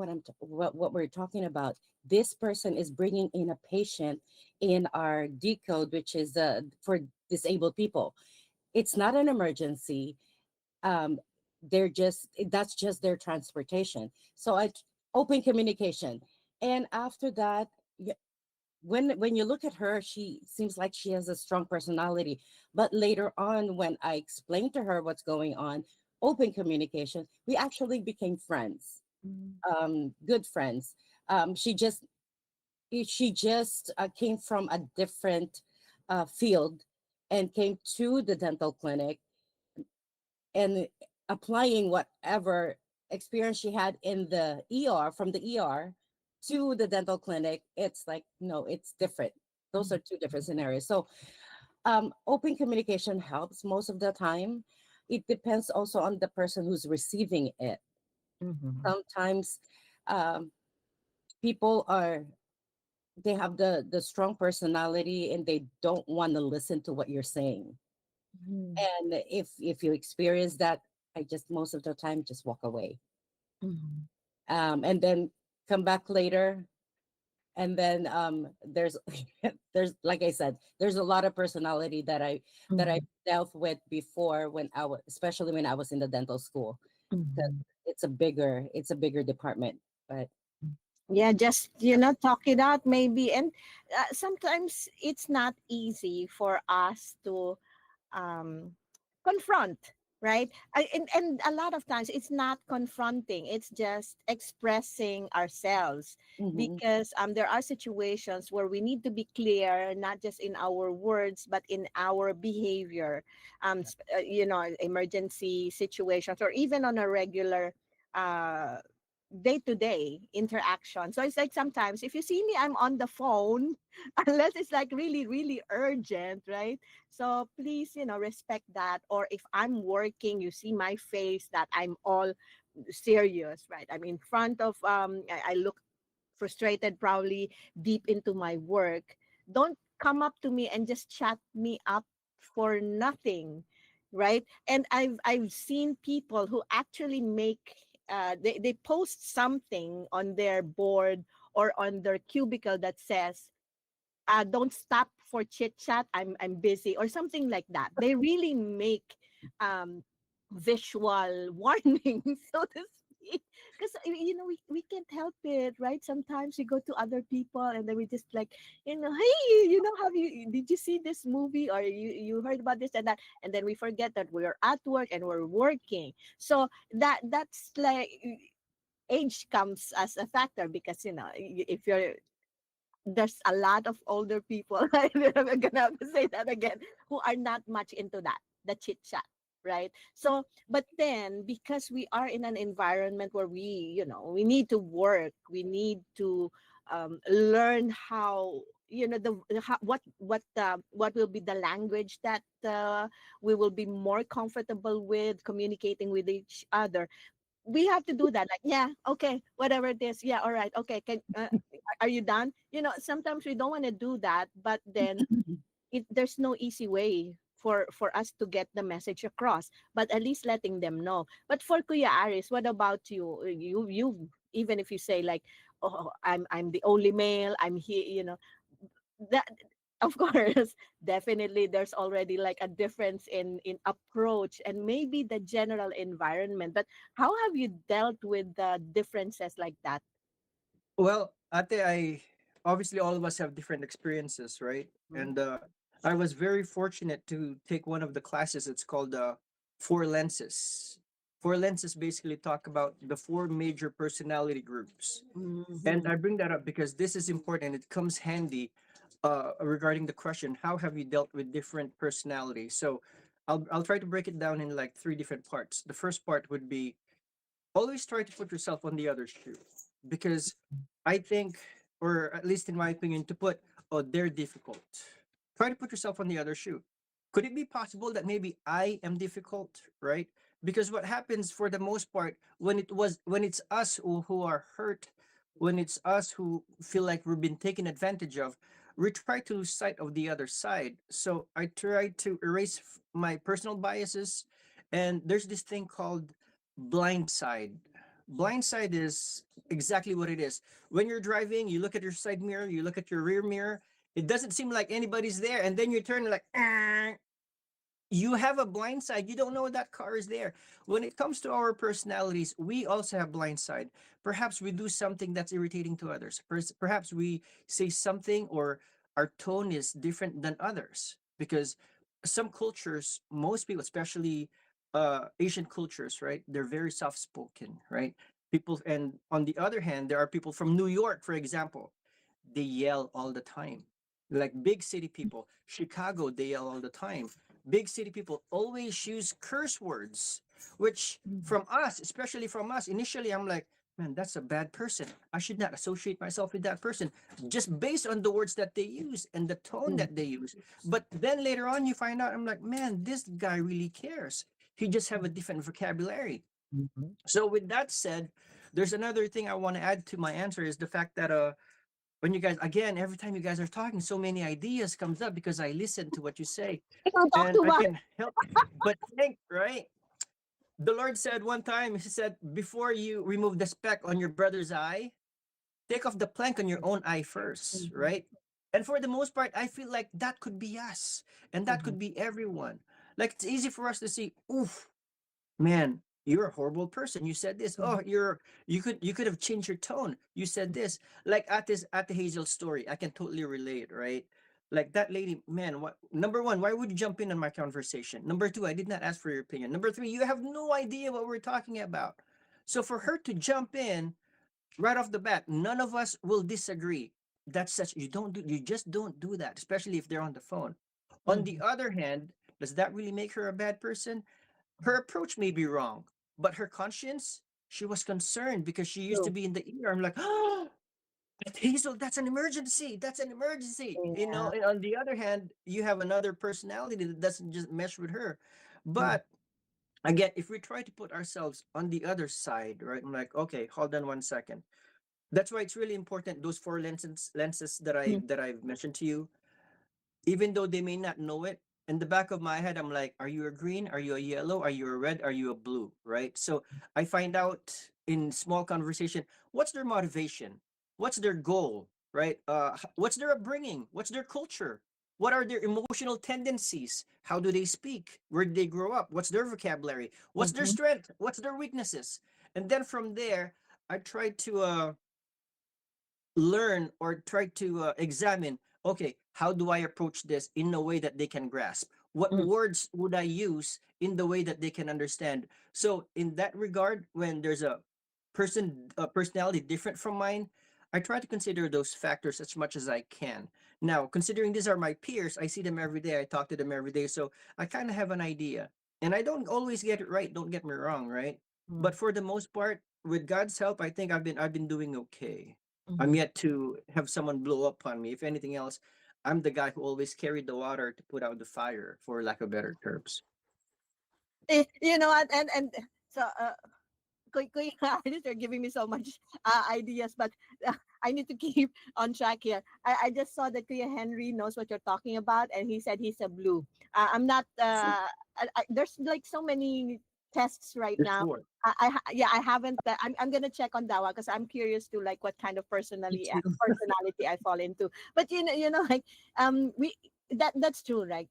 what we're talking about. This person is bringing in a patient in our decode, which is for disabled people. It's not an emergency. um that's just their transportation. So open communication. And after that, when you look at her, she seems like she has a strong personality. But later on, when I explained to her what's going on, open communication, we actually became friends, good friends. She just came from a different field and came to the dental clinic, and applying whatever experience she had in the ER, from the ER to the dental clinic. It's like, no, it's different. Those are two different scenarios. So open communication helps most of the time. It depends also on the person who's receiving it. Mm-hmm. Sometimes um, people they have the strong personality and they don't want to listen to what you're saying. And if you experience that, I just most of the time just walk away, Mm-hmm. and then come back later. And then there's there's, like I said, there's a lot of personality that I Mm-hmm. dealt with before, when I was, especially when I was in the dental school. 'Cause Mm-hmm. it's a bigger department. But Yeah, just talk it out maybe. And sometimes it's not easy for us to um, confront, right? And a lot of times it's not confronting, it's just expressing ourselves, mhm, because there are situations where we need to be clear, not just in our words but in our behavior. Emergency situations, or even on a regular uh day-to-day interaction. So it's like, sometimes if you see me, I'm on the phone, unless it's like really really urgent, right? So please, respect that. Or if I'm working, you see my face that I'm all serious, right? I'm in front of I look frustrated, probably deep into my work. Don't come up to me and just chat me up for nothing, right? And I've seen people who actually make they post something on their board or on their cubicle that says, don't stop for chit chat, I'm busy, or something like that. They really make um visual warnings, so to speak. Because we can't help it, right? Sometimes we go to other people and then we just like, hey, have you did you see this movie, or you heard about this and that, and then we forget that we're at work and we're working. So that's like, age comes as a factor, because if you're there's a lot of older people, I'm gonna have to say that again, who are not much into that, the chit chat, right? So, but then, because we are in an environment where we need to work, we need to learn how, what will be the language that we will be more comfortable with communicating with each other. We have to do that, like, yeah, okay, whatever it is, yeah, all right, okay, are you done? Sometimes we don't want to do that, but then there's no easy way for us to get the message across, but at least letting them know. But for Kuya Aris, what about you? You even if you say like, oh, I'm the only male, I'm here, that, of course, definitely there's already like a difference in approach and maybe the general environment. But how have you dealt with the differences like that? Well, ate, I obviously all of us have different experiences, right? Mhm. And I was very fortunate to take one of the classes. It's called Four Lenses. Four Lenses basically talk about the four major personality groups. And Mhm. I bring that up because this is important. It comes handy regarding the question, how have you dealt with different personalities? So I'll try to break it down in like three different parts. The first part would be always try to put yourself on the other shoe, because I think, or at least in my opinion, to put, oh, they're difficult. Try to put yourself on the other shoe. Could it be possible that maybe I am difficult, right? Because what happens for the most part when it's us who are hurt, when it's us who feel like we've been taken advantage of, we try to lose sight of the other side. So I try to erase my personal biases, and there's this thing called blind side. Blind side is exactly what it is. When you're driving, you look at your side mirror, you look at your rear mirror, it doesn't seem like anybody's there, and then you turn like, "Ah," you have a blind side. You don't know that car is there. When it comes to our personalities, we also have blind side. Perhaps we do something that's irritating to others. Perhaps we say something, or our tone is different than others, because some cultures, most people, especially Asian cultures, right, they're very soft spoken, right? People, and on the other hand, there are people from New York, for example, they yell all the time. Like big city people, Chicago, they yell all the time. Big city people always use curse words, which from us, especially from us, initially I'm like, man, that's a bad person. I should not associate myself with that person, just based on the words that they use and the tone that they use. But then later on, you find out, I'm like, man, this guy really cares. He just have a different vocabulary. So with that said, there's another thing I want to add to my answer, is the fact that when you guys, again, every time you guys are talking, so many ideas comes up because I listen to what you say, Ikaw talk and to I one. can help but think, right? The Lord said one time, He said, before you remove the speck on your brother's eye, take off the plank on your own eye first, right? And for the most part, I feel like that could be us, and that could be everyone. Like it's easy for us to see, oof, man, you're a horrible person. You said this. Oh, you could have changed your tone. You said this. Like at the Hazel story, I can totally relate, right? Like that lady, man, what, number one, why would you jump in on my conversation? Number two, I did not ask for your opinion. Number three, you have no idea what we're talking about. So for her to jump in right off the bat, none of us will disagree. That's such, you just don't do that, especially if they're on the phone. On the other hand, does that really make her a bad person? Her approach may be wrong, but her conscience, she was concerned because she used to True. be in the ER. I'm like, oh, Hazel, that's an emergency. That's an emergency. Yeah. And on the other hand, you have another personality that doesn't just mesh with her. Mm. But again, if we try to put ourselves on the other side, right? I'm like, okay, hold on one second. That's why it's really important, those four lenses that I Mm. that I've mentioned to you, even though they may not know it, in the back of my head, I'm like, are you a green? Are you a yellow? Are you a red? Are you a blue? Right? So I find out in small conversation, what's their motivation? What's their goal? Right? What's their upbringing? What's their culture? What are their emotional tendencies? How do they speak? Where did they grow up? What's their vocabulary? What's their Mhm. strength? What's their weaknesses? And then from there, I try to learn or try to examine, okay, how do I approach this in a way that they can grasp? What Mm. words would I use in the way that they can understand? So in that regard, when there's a personality different from mine, I try to consider those factors as much as I can. Now, considering these are my peers, I see them every day, I talk to them every day, so I kind of have an idea. And I don't always get it right, don't get me wrong, right? Mm. But for the most part, with God's help, I think I've been doing okay. I'm Mhm. yet to have someone blow up on me. If anything else, I'm the guy who always carried the water to put out the fire, for lack of better terms. You know what? And so Kuya Aris, you're giving me so much ideas, but I need to keep on track here. I just saw that Kuya Henry knows what you're talking about, and he said he's a blue. I'm not. There's like so many tests right now. Before. Yeah, I haven't. I'm gonna check on that one because I'm curious to like what kind of Me too. personality I fall into. But like we that's true, right?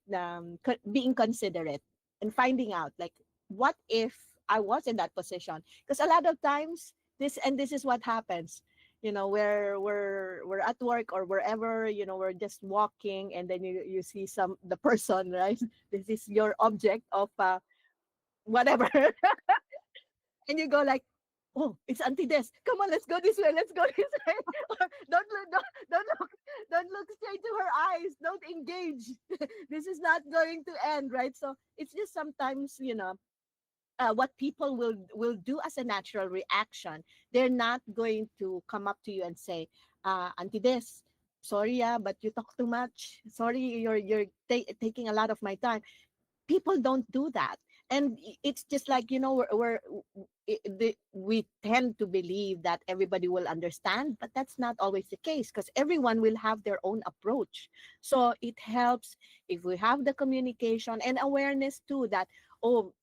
Being considerate and finding out like what if I was in that position? Because a lot of times this is what happens. Where we're at work or wherever, we're just walking, and then you see the person, right? This is your object of whatever. And you go like, oh, it's Auntie Des. Come on, let's go this way. Let's go this way. Or don't look straight to her eyes. Don't engage. This is not going to end, right? So it's just sometimes, what people will do as a natural reaction. They're not going to come up to you and say, Auntie Des, sorry, but you talk too much. Sorry, you're taking a lot of my time. People don't do that, and it's just like, we tend to believe that everybody will understand, but that's not always the case because everyone will have their own approach. So it helps if we have the communication and awareness too that, oh,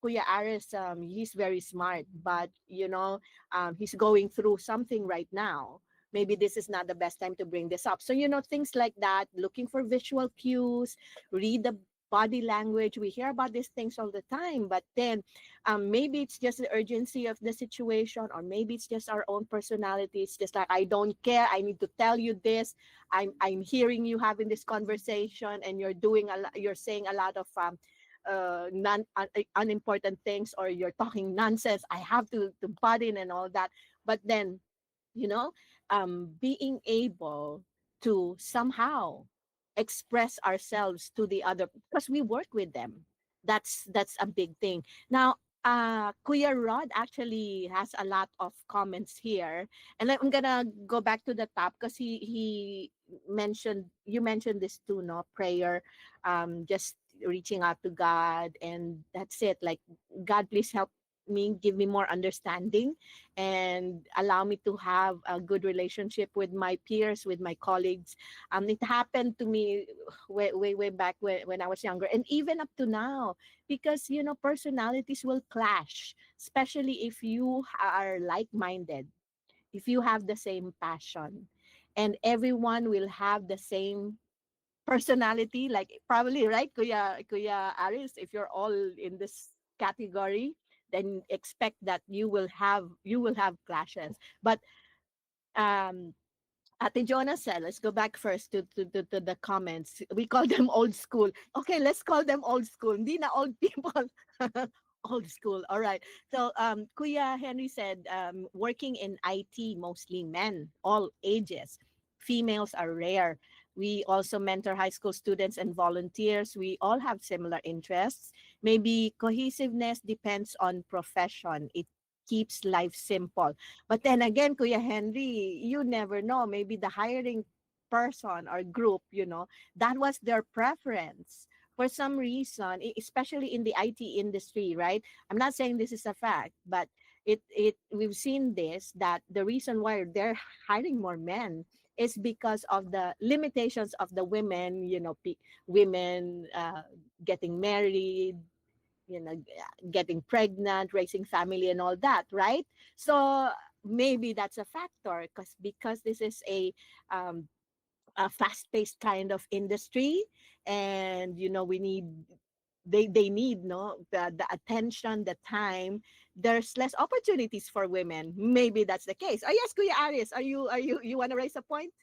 Kuya Aris, he's very smart, but he's going through something right now. Maybe this is not the best time to bring this up. So, things like that, looking for visual cues, read the body language. We hear about these things all the time, but then maybe it's just the urgency of the situation, or maybe it's just our own personality. It's just like, I don't care. I need to tell you this. I'm hearing you having this conversation, and you're saying a lot of unimportant things, or you're talking nonsense. I have to butt in and all that. But then, you know, being able to somehow express ourselves to the other, because we work with them. That's a big thing. Now, Kuya Rod actually has a lot of comments here, and I'm gonna go back to the top because he mentioned you mentioned this too, no prayer, just reaching out to God, and that's it. Like, God, please help me, give me more understanding, and allow me to have a good relationship with my peers, with my colleagues. It happened to me way back when I was younger, and even up to now, because personalities will clash, especially if you are like-minded, if you have the same passion, and everyone will have the same personality, like probably, right, Kuya Aris, if you're all in this category, then expect that you will have clashes. But um Ate Jonah said, let's go back first to the comments. We call them old school. Okay, let's call them old school. Hindi na old people. Old school. All right. So Kuya Henry said, working in IT, mostly men, all ages. Females are rare. We also mentor high school students and volunteers. We all have similar interests. Maybe cohesiveness depends on profession. It keeps life simple. But then again, Kuya Henry, you never know. Maybe the hiring person or group, that was their preference. For some reason, especially in the IT industry, right? I'm not saying this is a fact, but we've seen this, that the reason why they're hiring more men is because of the limitations of the women, women getting married, getting pregnant, raising family, and all that, right? So maybe that's a factor, because this is a fast-paced kind of industry, and we need they need, no, the attention, the time. There's less opportunities for women. Maybe that's the case. Oh yes, Kuya Aris, you want to raise a point?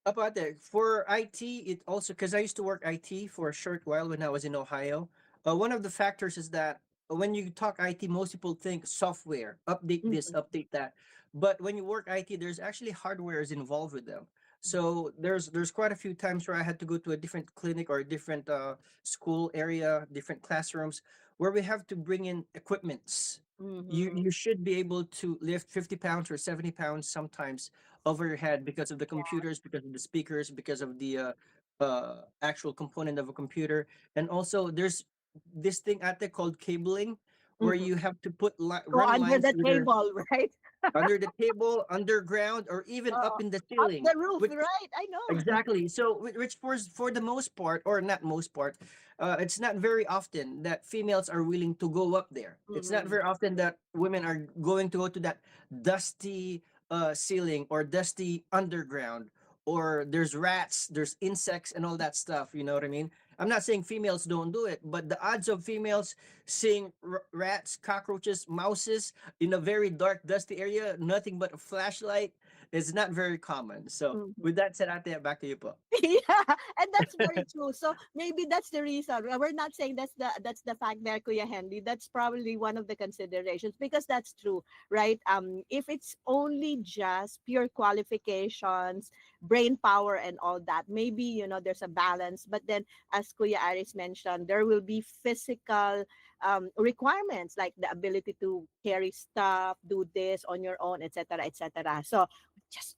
About that, for IT, it also, because I used to work IT for a short while when I was in Ohio. One of the factors is that when you talk IT, most people think software, update this, Mhm. update that. But when you work IT, there's actually hardware is involved with them. So there's quite a few times where I had to go to a different clinic or a different school area, different classrooms, where we have to bring in equipments. You Mhm. you should be able to lift 50 pounds or 70 pounds sometimes over your head because of the computers, because of the speakers, because of the actual component of a computer. And also, there's this thing out there called cabling, where Mhm. you have to put Go run under lines the through their table, right? under the table, underground, or even Uh, up in the Up ceiling. the roof, Which right? I know. exactly. So, which for the most part, or not most part, it's not very often that females are willing to go up there. It's not Mm-mm. very often that women are going to go to that dusty ceiling or dusty underground, or there's rats, there's insects, and all that stuff. You know what I mean? I'm not saying females don't do it, but the odds of females seeing rats, cockroaches, mouses in a very dark, dusty area, nothing but a flashlight, is not very common. So with that said, ate, back to you po. Yeah, and that's very true. So maybe that's the reason. We're not saying that's the fact there, Kuya Henry. That's probably one of the considerations because that's true, right? If it's only just pure qualifications, brain power, and all that, maybe there's a balance. But then, as Kuya Aris mentioned, there will be physical requirements like the ability to carry stuff, do this on your own, etc., etc. So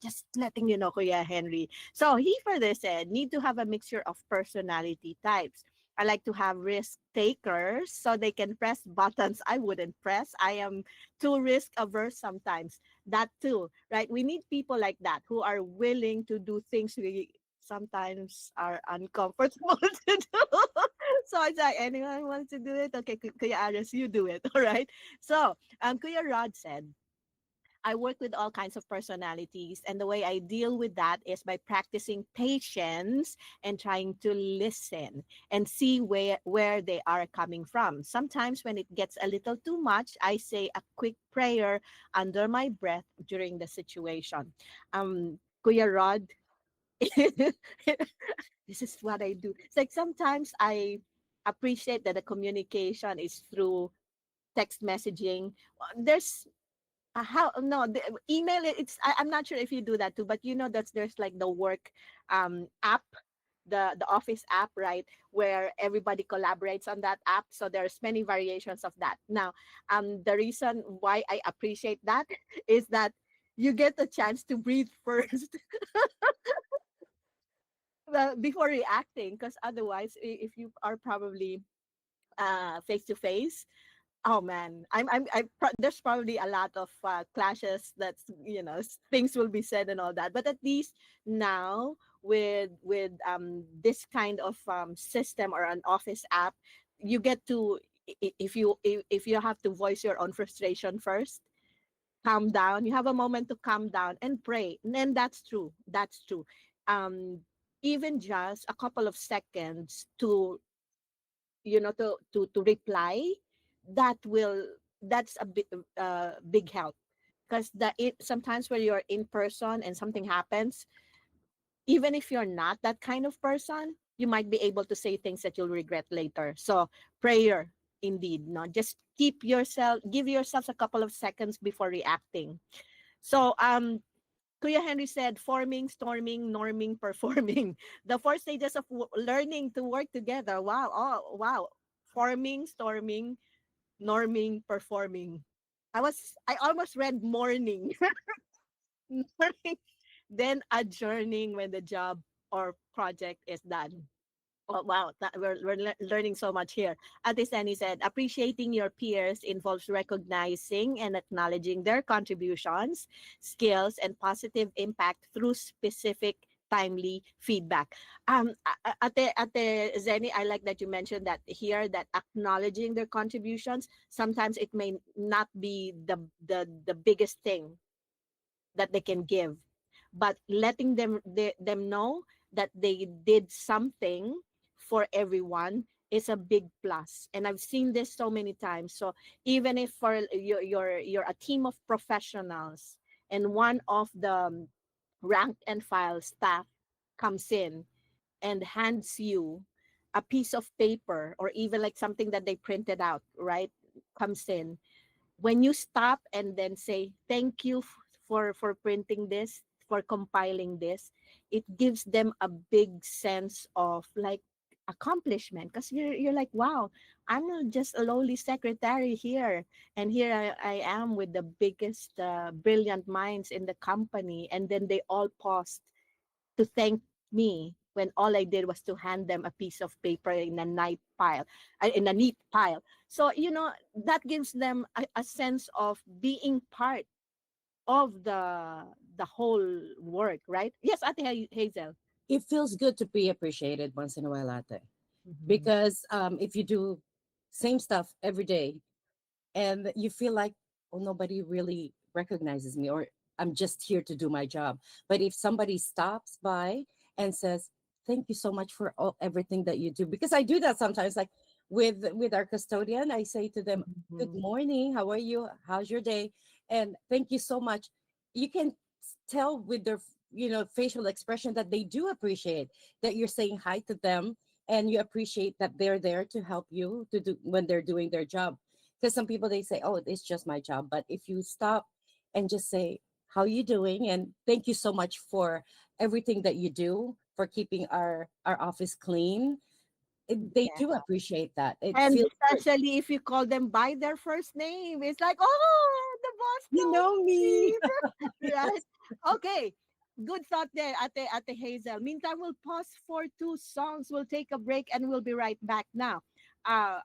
just letting you know, Kuya Henry. So he further said, need to have a mixture of personality types. I like to have risk takers so they can press buttons I wouldn't press. I am too risk averse sometimes. That too, right? We need people like that who are willing to do things we sometimes are uncomfortable to do. So it's like, anyone wants to do it? Okay, Kuya Aris, you do it. All right. So Kuya Rod said, I work with all kinds of personalities, and the way I deal with that is by practicing patience and trying to listen and see where they are coming from. Sometimes when it gets a little too much, I say a quick prayer under my breath during the situation. Kuya Rod, this is what I do. It's like sometimes I appreciate that the communication is through text messaging. There's how no the email I'm not sure if you do that too, but that's there's like the work app, the office app, right, where everybody collaborates on that app. So there's many variations of that. Now the reason why I appreciate that is that you get the chance to breathe first before reacting, because otherwise if you are probably face to face. Oh man, there's probably a lot of clashes. That's things will be said and all that. But at least now with this kind of system or an office app, you get to if you have to voice your own frustration first, calm down. You have a moment to calm down and pray. And that's true. That's true. Um, Even just a couple of seconds to to reply, that's a big help, because sometimes when you're in person and something happens, even if you're not that kind of person, you might be able to say things that you'll regret later. So prayer, indeed, no, just give yourselves a couple of seconds before reacting. So Kuya Henry said, forming, storming, norming, performing. The four stages of learning to work together. Wow. Oh, wow. Forming, storming, norming, performing. I almost read morning. Morning, then adjourning when the job or project is done. Oh, wow, we're learning so much here. Atisani said, appreciating your peers involves recognizing and acknowledging their contributions, skills, and positive impact through specific timely feedback. Ate Zeni, I like that you mentioned that here, that acknowledging their contributions, sometimes it may not be the biggest thing that they can give, but letting them know that they did something for everyone is a big plus. And I've seen this so many times. So even if for you're a team of professionals and one of the rank and file staff comes in and hands you a piece of paper, or even like something that they printed out, right, comes in, when you stop and then say thank you for printing this, for compiling this, it gives them a big sense of like accomplishment, because you're like, wow, I'm not just a lowly secretary here, and here I am with the biggest brilliant minds in the company, and then they all paused to thank me when all I did was to hand them a piece of paper in a in a neat pile. So that gives them a sense of being part of the whole work, right? Yes, Ate Hazel. It feels good to be appreciated once in a while, ate. Mhm. Because if you do same stuff every day and you feel like, oh, nobody really recognizes me, or I'm just here to do my job. But if somebody stops by and says, thank you so much for everything that you do, because I do that sometimes, like with our custodian, I say to them, good Mhm. morning, how are you, how's your day, and thank you so much. You can tell with their facial expression that they do appreciate that you're saying hi to them, and you appreciate that they're there to help you to do when they're doing their job. Because some people, they say, oh, it's just my job, but if you stop and just say, how you doing, and thank you so much for everything that you do for keeping our office clean, they Yeah. do appreciate that. It And feels good. especially if you call them by their first name, it's like, oh, the boss You knows know me. me, right? Yes. Okay, good thought there, Ate Hazel. Meantime, we'll pause for two songs. We'll take a break and we'll be right back now. Uh,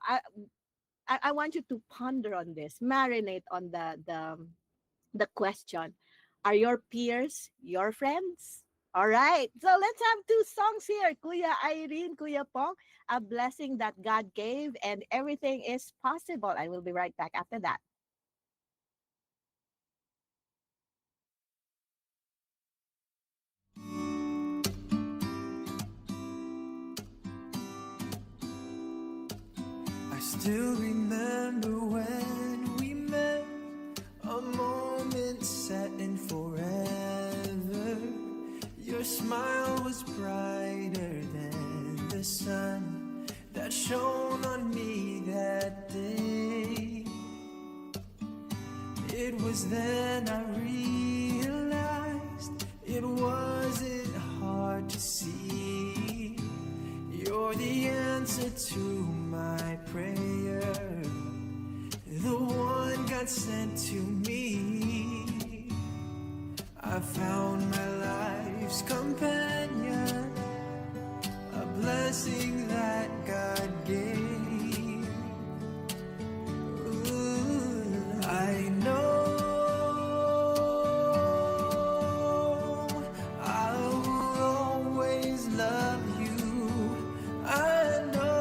I, I want you to ponder on this, marinate on the question. Are your peers your friends? All right. So let's have two songs here. Kuya Irene, Kuya Pong, a blessing that God gave, and everything is possible. I will be right back after that. I still remember when we met, a moment set in forever. Your smile was brighter than the sun that shone on me that day. It was then I realized it wasn't hard to see. You're the answer to my prayer, the one God sent to me. I found my life's companion, a blessing that God gave. Ooh, I know I will always love you. I know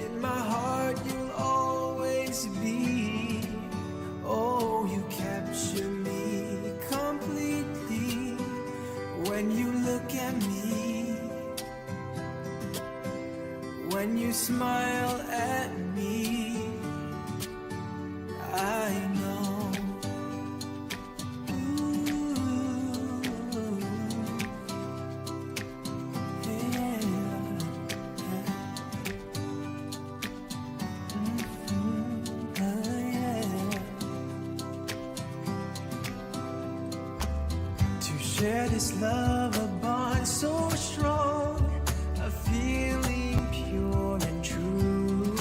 in my heart you'll always be. Oh, you capture me completely when you look at me, when you smile at me. I know. Ooh, yeah. Yeah. To share this love, a bond so strong, a feeling pure and true.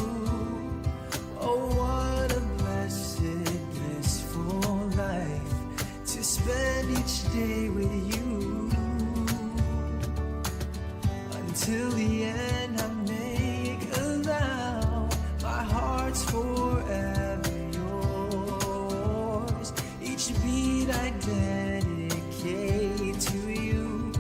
Oh, what a blessed, blissful life to spend each day with you. Until the end, I make a vow, my heart's forever yours. Each beat I dedicate to you.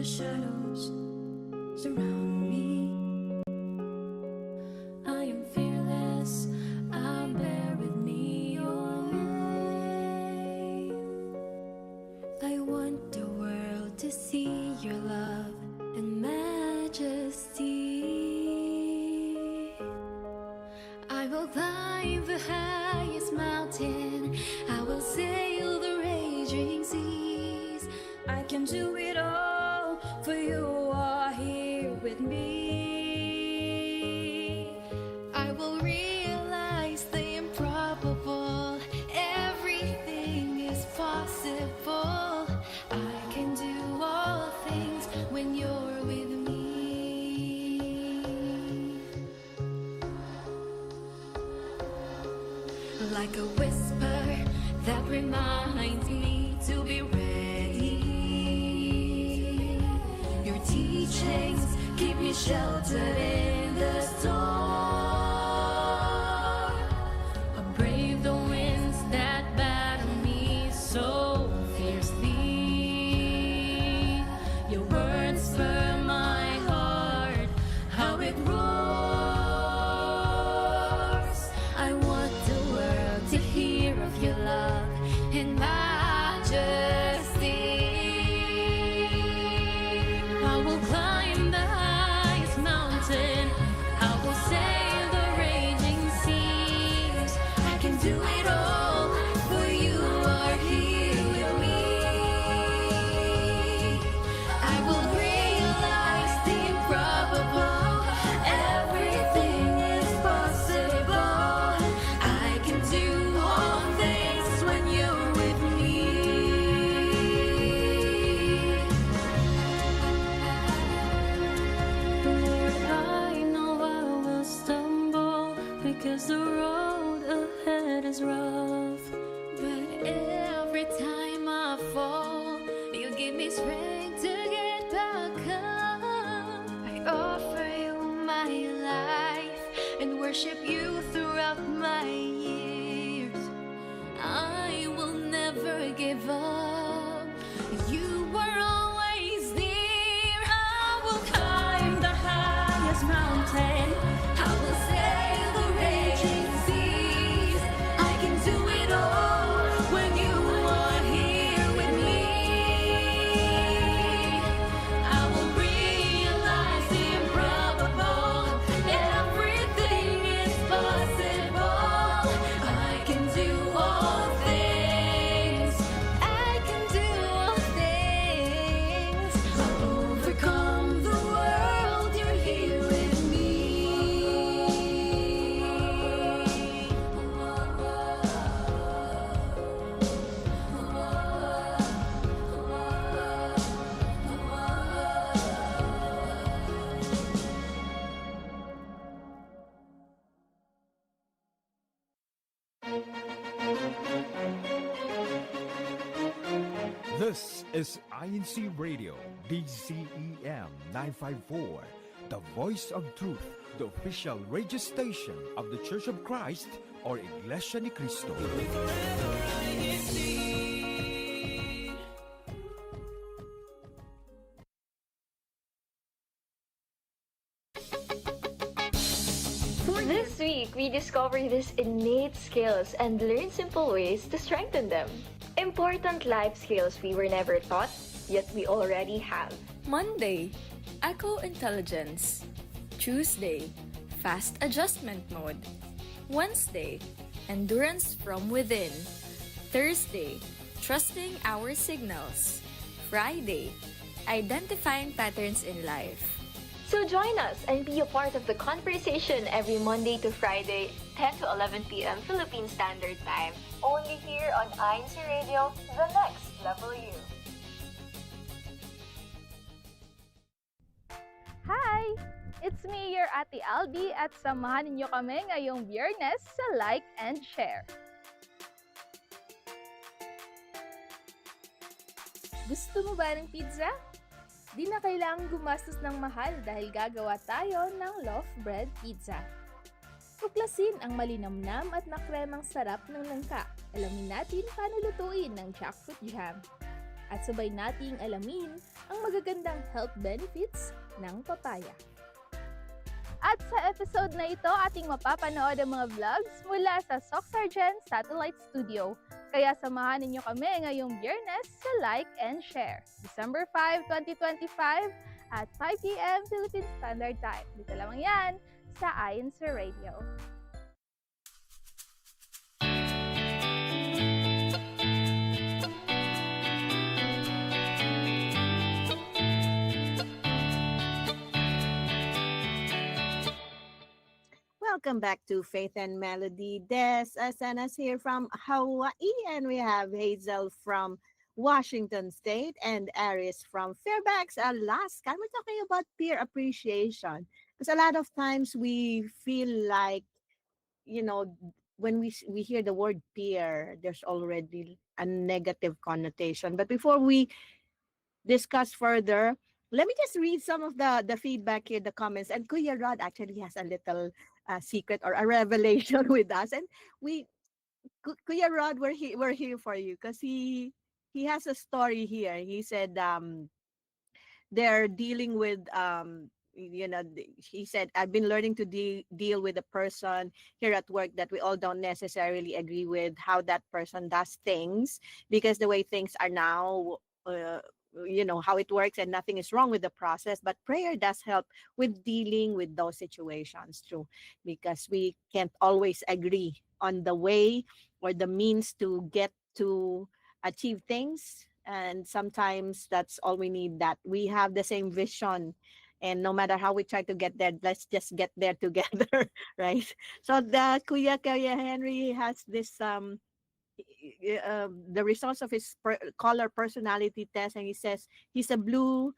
shadows surround me. I am fearless, I bear with me your name. I want the world to see your love and majesty. I will climb the highest mountain, I will sail the raging seas. I can do it all, for you are here with me. I will realize the improbable, everything is possible. I can do all things when you're with me. Like a whisper that reminds me to be ready. Your teachings keep me sheltered in the storm. I brave the winds that batter me so fiercely. Your words spur my heart, how it roars. I want the world to hear of your love and majesty. I will climb the highest mountain, I will sail the raging seas. I can do it all, for you are here with me. I will realize the improbable, everything is possible. I can do all things when you're with me. Lord, I know I will stumble because the road ahead is rough. But every time I fall, you give me strength to get back up. I offer you my life and worship you throughout my years. I will never give up. You were always there. I will climb the highest mountain, I will sail the raging seas. I can do it all when you are here with me. I will realize the improbable, everything is possible. I can do all things, I can do all things. I'll overcome the world, you're here with me. This is INCRadio, DCEM 954, the voice of truth, the official radio station of the Church of Christ or Iglesia ni Cristo. This week, we discover these innate skills and learn simple ways to strengthen them. Important life skills we were never taught, yet we already have. Monday, echo intelligence. Tuesday, fast adjustment mode. Wednesday, endurance from within. Thursday, trusting our signals. Friday, identifying patterns in life. So join us and be a part of the conversation every Monday to Friday, 10 to 11 p.m. Philippine Standard Time. Only here on INCRadio, the next level you. Hi! It's me, your Ate Albi, at samahan ninyo kami ngayong Biyernes sa Like and Share. Gusto mo ba ng pizza? Di na kailangang gumastos ng mahal dahil gagawa tayo ng loaf bread pizza. Tuklasin ang malinamnam at makremang sarap ng langka. Alamin natin paano lutuin ng jackfruit jam. At sabay nating alamin ang magagandang health benefits ng papaya. At sa episode na ito, ating mapapanood ang mga vlogs mula sa Soxargen Satellite Studio. Kaya samahan ninyo kami ngayong Biyernes sa Like and Share. December 5, 2025 at 5 p.m. Philippine Standard Time. Dito lamang yan sa INCRadio. Welcome back to Faith and Melody. Des Asanas here from Hawaii, and we have Hazel from Washington State and Aris from Fairbanks, Alaska. And we're talking about peer appreciation because a lot of times we feel like, you know, when we hear the word peer, there's already a negative connotation. But before we discuss further, let me just read some of the feedback here, the comments. And Kuya Rod actually has a little secret or a revelation with us. And we, Kuya Rod, we're here for you because he has a story here. He said they're dealing with he said, I've been learning to deal with a person here at work that we all don't necessarily agree with how that person does things, because the way things are now, how it works, and nothing is wrong with the process, but prayer does help with dealing with those situations too, because we can't always agree on the way or the means to get to achieve things. And sometimes that's all we need, that we have the same vision, and no matter how we try to get there, let's just get there together. Right? So the Kuya Henry has this the results of his color personality test, and he says he's a blue.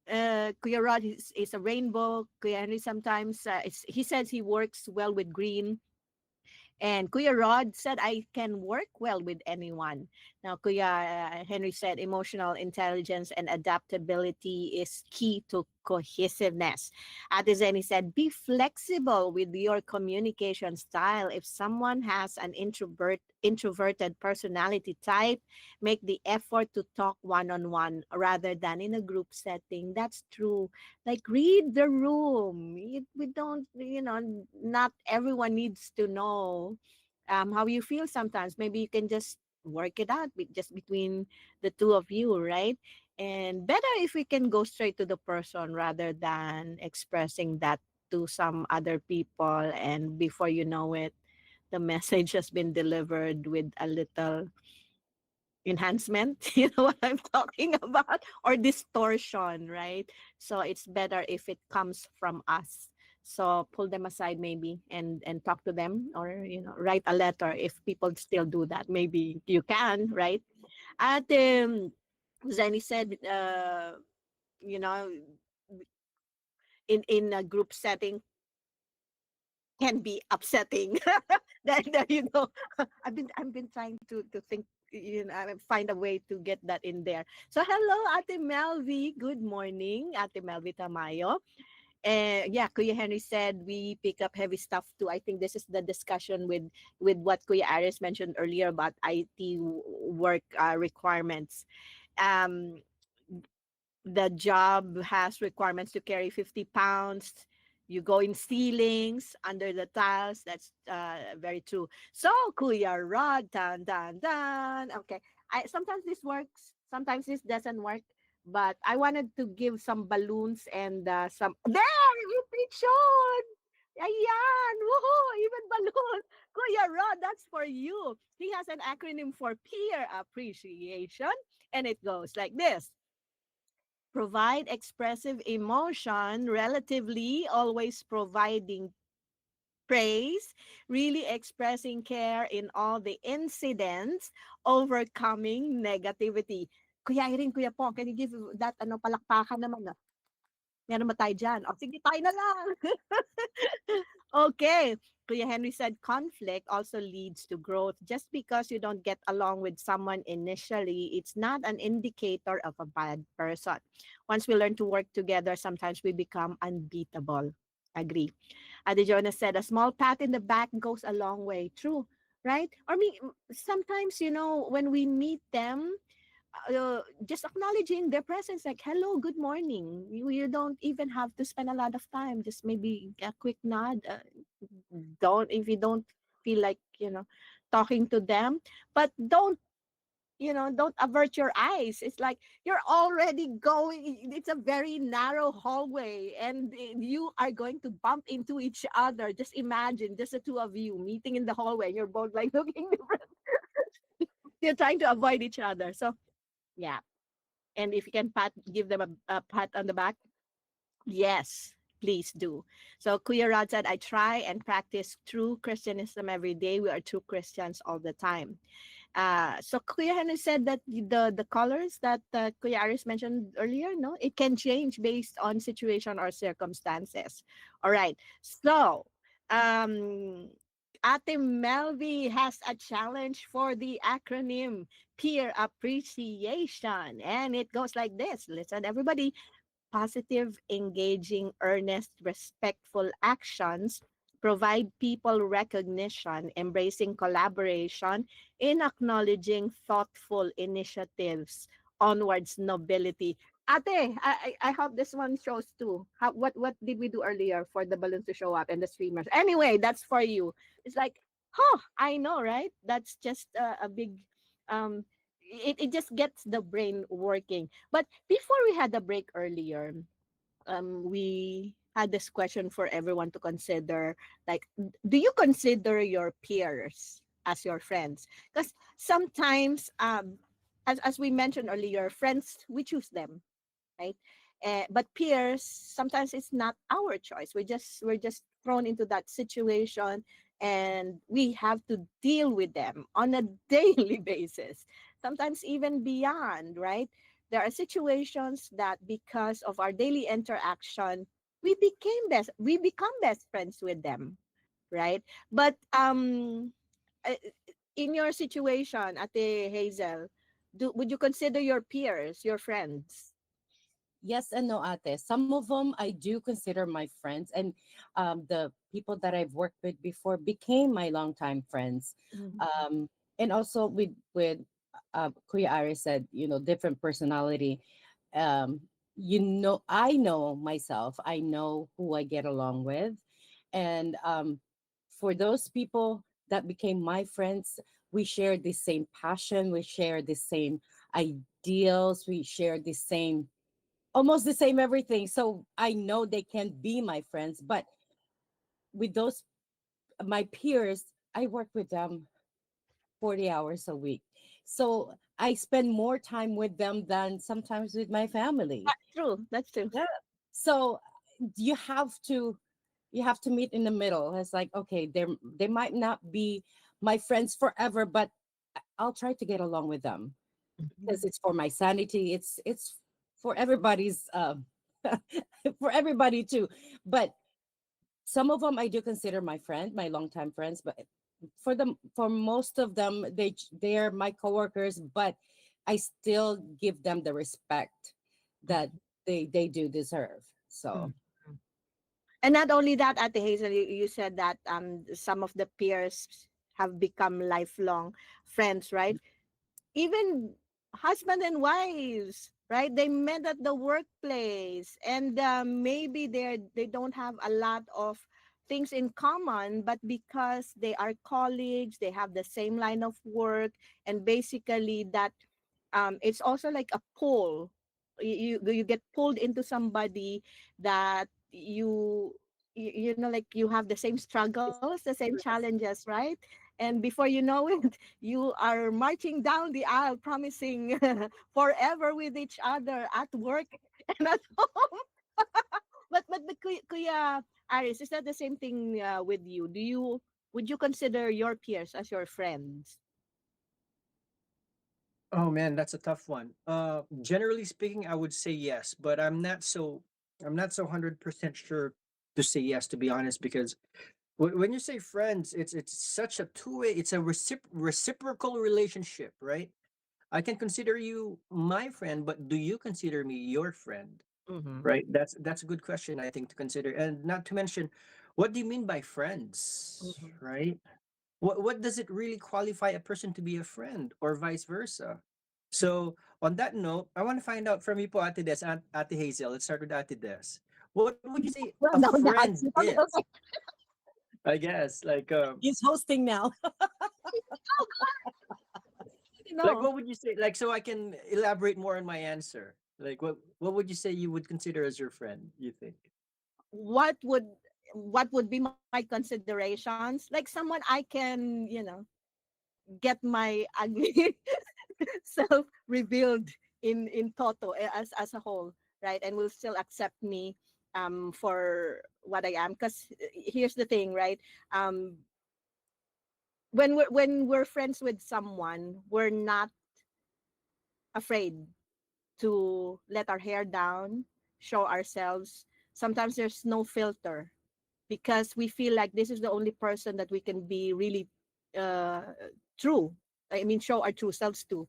Kuya Rod is a rainbow. Kuya Henry sometimes he says he works well with green. And Kuya Rod said, I can work well with anyone. Now, Kuya Henry said, emotional intelligence and adaptability is key to cohesiveness. Ate Zenny said, be flexible with your communication style. If someone has an introverted personality type, make the effort to talk one-on-one rather than in a group setting. That's true. Like, read the room. We don't, not everyone needs to know how you feel sometimes. Maybe you can just work it out just between the two of you, right? And better if we can go straight to the person rather than expressing that to some other people, and before you know it, the message has been delivered with a little enhancement. You know what I'm talking about? Or distortion, right? So it's better if it comes from us. So pull them aside maybe and talk to them, or write a letter if people still do that. Maybe you can, right? At Zenny said, you know, in a group setting can be upsetting. There you go. I've been trying to think, find a way to get that in there. So hello, Ate Melvi. Good morning, Ate Melvi Tamayo. Yeah, Kuya Henry said we pick up heavy stuff too. I think this is the discussion with what Kuya Aris mentioned earlier about IT work requirements. Um, the job has requirements to carry 50 pounds. You go in ceilings, under the tiles. That's very true. So, Kuya Rod, dun, dun, dun. Okay. Sometimes this works. Sometimes this doesn't work. But I wanted to give some balloons and some... There! It showed! Ayan! Woohoo! Even balloons! Kuya Rod, that's for you. He has an acronym for peer appreciation. And it goes like this. Provide expressive emotion, relatively always providing praise, really expressing care in all the incidents, overcoming negativity. Kuya Irene, Kuya Pong, can you give that palakpakan naman? Meron ba tayo dyan? O, sige, tayo na lang. Okay. Kuya Henry said conflict also leads to growth. Just because you don't get along with someone initially, it's not an indicator of a bad person. Once we learn to work together, sometimes we become unbeatable. Agree. Adi Jonas said, a small pat in the back goes a long way. True, right? Or sometimes, when we meet them, just acknowledging their presence, like hello, good morning. You don't even have to spend a lot of time, just maybe a quick nod. Don't, if you don't feel like, talking to them, but don't avert your eyes. It's like you're already going, it's a very narrow hallway, and you are going to bump into each other. Just imagine, just the two of you meeting in the hallway, and you're both like looking different. You're trying to avoid each other. So yeah. And if you can give them a pat on the back, yes, please do. So Kuya Rod said, I try and practice true Christianism every day. We are true Christians all the time. So Kuya Henry said that the colors that Kuya Aris mentioned earlier, no, it can change based on situation or circumstances. All right. So Ate Melvi has a challenge for the acronym peer appreciation. And it goes like this. Listen, everybody. Positive, engaging, earnest, respectful actions provide people recognition, embracing collaboration, in acknowledging thoughtful initiatives onwards nobility. Ate, I hope this one shows too. What did we do earlier for the balloons to show up and the streamers? Anyway, that's for you. It's like, I know, right? That's just a big it just gets the brain working. But before we had the break earlier, we had this question for everyone to consider. Like, do you consider your peers as your friends? Because sometimes, as we mentioned earlier, friends, we choose them, right? But peers, sometimes it's not our choice. We're just thrown into that situation, and we have to deal with them on a daily basis. Sometimes even beyond, right? There are situations that because of our daily interaction, we become best friends with them, right? But uh, in your situation, Ate Hazel, would you consider your peers your friends? Yes and no, ate. Some of them I do consider my friends, and the people that I've worked with before became my longtime friends. Mhm. And also with Kuya Ari said, different personality. I know myself. I know who I get along with, and for those people that became my friends, we share the same passion. We share the same ideals. We share the same almost the same everything. So I know they can be my friends, but with those my peers, I work with them 40 hours a week. So I spend more time with them than sometimes with my family. That's true. That's true. Yeah. So you have to you have to meet in the middle. It's like, okay, they might not be my friends forever, but I'll try to get along with them because it's for my sanity. It's for everybody's for everybody too. But some of them I do consider my friend, my longtime friends, but for most of them, they're my coworkers, but I still give them the respect that they do deserve. So Mhm. And not only that, Ate Hazel, you said that some of the peers have become lifelong friends, right? Even husband and wives, right? They met at the workplace, and maybe they don't have a lot of things in common, but because they are colleagues, they have the same line of work, and basically that it's also like a pull. You get pulled into somebody that like you have the same struggles, the same challenges, right? And before you know it, you are marching down the aisle promising forever with each other at work and at home. But Kuya Aris, is that the same thing with you? Would you consider your peers as your friends? Oh man, that's a tough one. Generally speaking, I would say yes, but I'm not so 100% sure to say yes, to be honest, because when you say friends, it's such a two-way, it's a reciprocal relationship, right? I can consider you my friend, but do you consider me your friend? Mm-hmm. Right? That's a good question, I think, to consider. And not to mention, what do you mean by friends? Mm-hmm. Right? What does it really qualify a person to be a friend, or vice versa? So on that note, I want to find out from you po, Ate Des, Ate Hazel. Let's start with Ate Des. What would you say a Well, now friend that's okay, is? okay. I guess He's hosting now. like No, what would you say? Like so I can elaborate more on my answer. Like what would you say you would consider as your friend? You think? what would what would be my considerations? Like someone I can, get my ugly self revealed in toto as a whole, right? And will still accept me for what I am. Because here's the thing, right? Um, when we're friends with someone, we're not afraid to let our hair down, show ourselves. Sometimes there's no filter because we feel like this is the only person that we can be really uh, true. I mean, show our true selves to.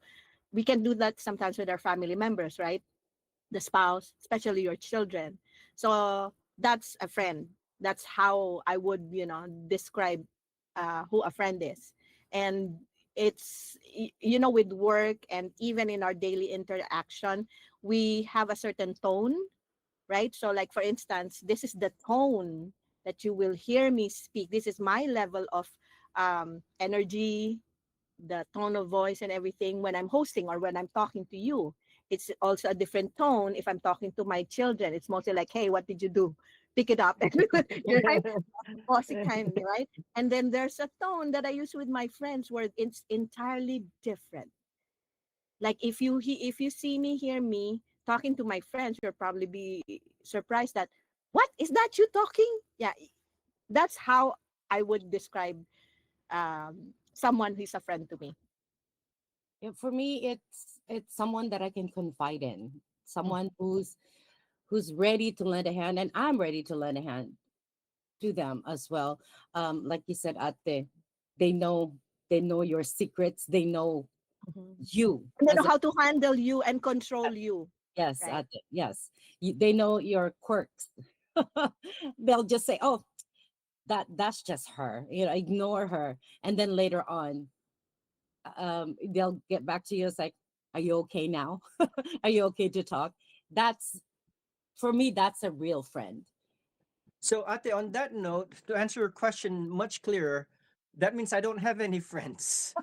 We can do that sometimes with our family members, right? The spouse, especially your children. So that's a friend. That's how I would, describe who a friend is. And it's, with work and even in our daily interaction, we have a certain tone, right? So, like, for instance, this is the tone that you will hear me speak. This is my level of energy, the tone of voice and everything when I'm hosting or when I'm talking to you. It's also a different tone if I'm talking to my children. It's mostly like, hey, what did you do? Pick it up. You're right. Bossy kind, right? And then there's a tone that I use with my friends where it's entirely different. Like if you see me, hear me talking to my friends, you'll probably be surprised that, what is that you talking? Yeah, that's how I would describe someone who's a friend to me. Yeah, for me, it's someone that I can confide in, Mm. someone who's ready to lend a hand, and I'm ready to lend a hand to them as well. Like you said, Ate, they know they know your secrets. They know Mhm. you And they know as a how to handle you and control you, yes, right? Ate, yes. They know your quirks. They'll just say, "Oh, that's just her," ignore her, and then later on, they'll get back to you. It's like, "Are you okay now? Are you okay to talk?" That's for me. That's a real friend. So Ate, on that note, to answer your question much clearer, that means I don't have any friends.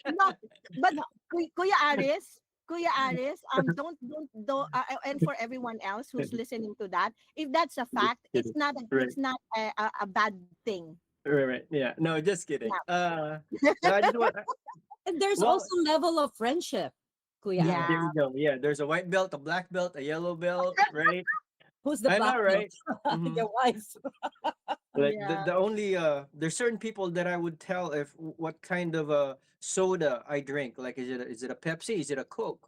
No, but Kuya Aris, and for everyone else who's listening to that, if that's a Just fact, kidding. Right. it's not a bad thing. Right, right. Yeah. No, just kidding. Yeah. No, I just want And there's well, also level of friendship, Kuya Yeah. there Aris. you go. Yeah, there's a white belt, a black belt, a yellow belt, right? Who's the I black know, belt? right? Hmm. Your wife. Like Yeah. the only there's certain people that I would tell if what kind of a soda I drink. Like is it a Pepsi? Is it a Coke?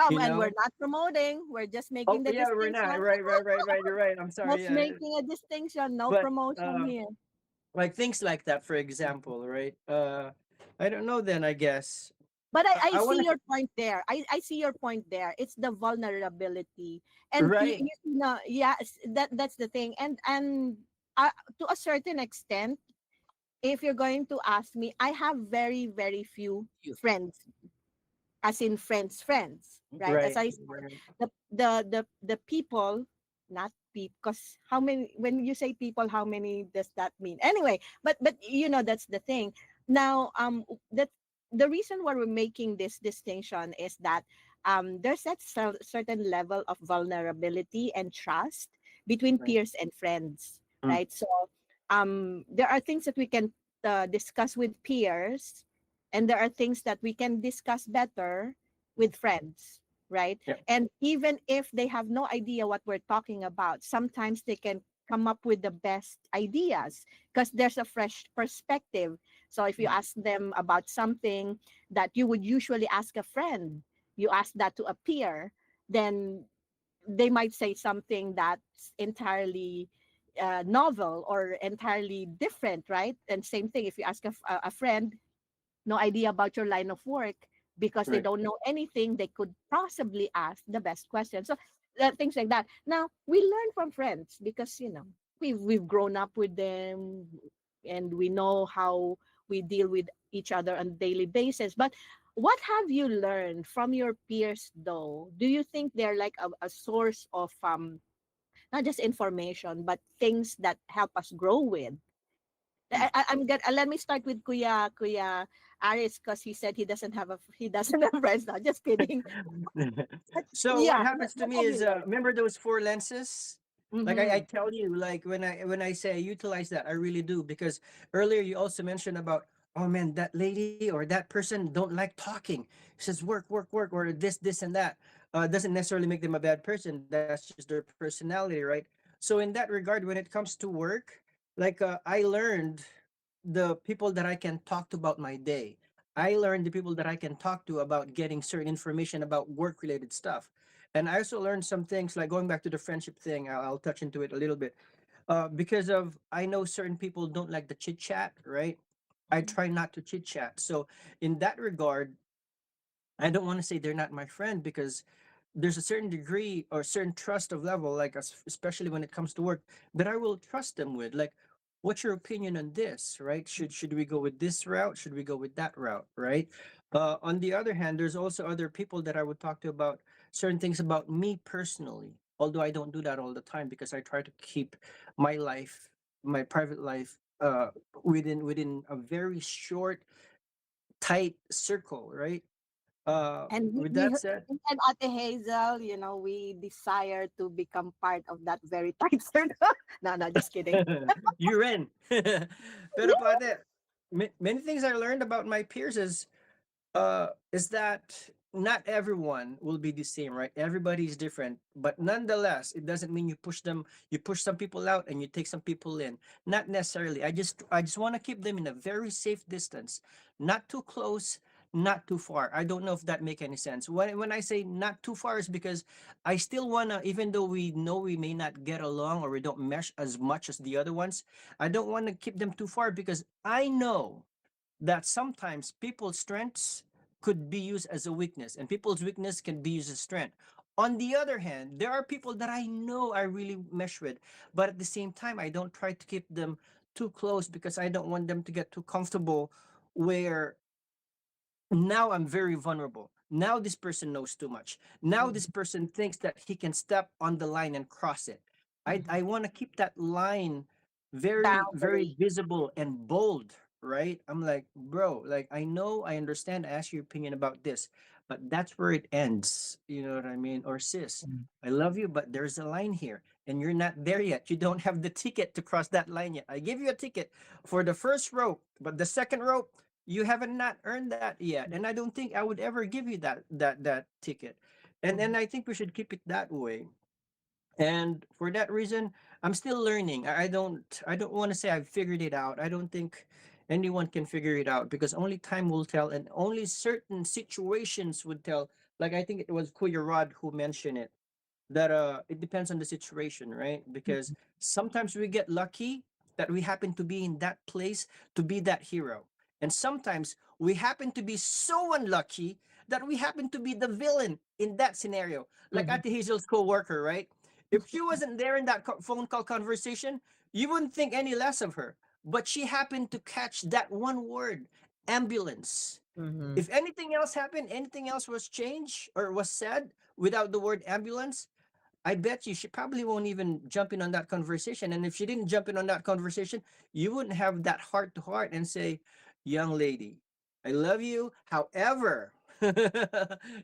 You And we're know? not promoting. We're just Oh making the yeah, we're not. distinction. Right. You're right. I'm sorry. Just Yeah. making a distinction. No But promotion here. like things like that, for example, right? I don't know. Then I guess But I I want see to. your point there. I see your point there. It's the vulnerability, and Right. yes, that's the thing. And uh, to a certain extent, if you're going to ask me, I have very few You. friends, as in friends, right? As Right. I said, Right. the people, not people, because how many, when you say people, how many does that mean? Anyway, but that's the thing. Now, that the reason why we're making this distinction is that there's that certain level of vulnerability and trust between Right. peers and friends, Mm. right? So there are things that we can discuss with peers, and there are things that we can discuss better with friends, right? Yeah. And even if they have no idea what we're talking about, sometimes they can come up with the best ideas because there's a fresh perspective. So if you Mm. ask them about something that you would usually ask a friend, you ask that to a peer, then they might say something that's entirely novel or entirely different, right? And same thing if you ask a friend, no idea about your line of work, because they Right. don't know anything, they could possibly ask the best question. So things like that. Now we learn from friends because we've grown up with them, and we know how we deal with each other on a daily basis. But What have you learned from your peers, though? Do you think they're like a source of not just information, but things that help us grow with? Let me start with Kuya Aris, because he said he doesn't have friends now. Just kidding. So what Yeah. happens to What me have is, you learned? remember those four lenses? Like I Mm-hmm. tell you, like when I say I utilize that, I really do, because earlier you also mentioned about, oh man, that lady or that person don't like talking. Says work, work, work, or this, and that. Doesn't necessarily make them a bad person. That's just their personality, right? So in that regard, when it comes to work, like I learned the people that I can talk to about my day. I learned the people that I can talk to about getting certain information about work related stuff. And I also learned some things, like going back to the friendship thing. I'll touch into it a little bit. Because of, I know certain people don't like the chit chat, right? I try not to chit chat. So in that regard, I don't want to say they're not my friend, because there's a certain degree or certain trust of level, like especially when it comes to work, that I will trust them with. Like, what's your opinion on this, right? Should we go with this route? Should we go with that route, right? On the other hand, there's also other people that I would talk to about certain things about me personally. Although I don't do that all the time, because I try to keep my life, my private life, within a very short, tight circle, right? And With that said, me and Ate Hazel, we desire to become part of that very tight circle. No, no, just kidding. you're in. Pero pate, many things I learned about my peers is that not everyone will be the same, right? Everybody is different, but nonetheless, it doesn't mean you push some people out and you take some people in. Not necessarily. I just want to keep them in a very safe distance, not too close, not too far. I don't know if that make any sense. When I say not too far is because I still wanna, even though we know we may not get along or we don't mesh as much as the other ones, I don't want to keep them too far, because I know that sometimes people's strengths could be used as a weakness, and people's weakness can be used as strength. On the other hand, there are people that I know I really mesh with, but at the same time, I don't try to keep them too close, because I don't want them to get too comfortable where now I'm very vulnerable. Now this person knows too much. Now this person thinks that he can step on the line and cross it. I want to keep that line very, very Boundary. visible and bold, right? I'm like, bro, like I know, I understand, I ask your opinion about this, but that's where it ends. You know what I mean? Or sis, I love you, but there's a line here and you're not there yet. You don't have the ticket to cross that line yet. I give you a ticket for the first rope, but the second rope, you haven't not earned that yet, and I don't think I would ever give you that ticket. And I think we should keep it that way. And for that reason, I'm still learning. I don't want to say I've figured it out. I don't think anyone can figure it out, because only time will tell, and only certain situations would tell. Like, I think it was Kuya Rod who mentioned it, that it depends on the situation, right? Because sometimes we get lucky that we happen to be in that place to be that hero, and sometimes we happen to be so unlucky that we happen to be the villain in that scenario. Like Ate Hazel's co-worker, right? If she wasn't there in that phone call conversation, you wouldn't think any less of her, but she happened to catch that one word, ambulance. Mm-hmm. If anything else happened, anything else was changed or was said without the word ambulance, I bet you she probably won't even jump in on that conversation. And if she didn't jump in on that conversation, you wouldn't have that heart to heart and say, young lady, I love you. However,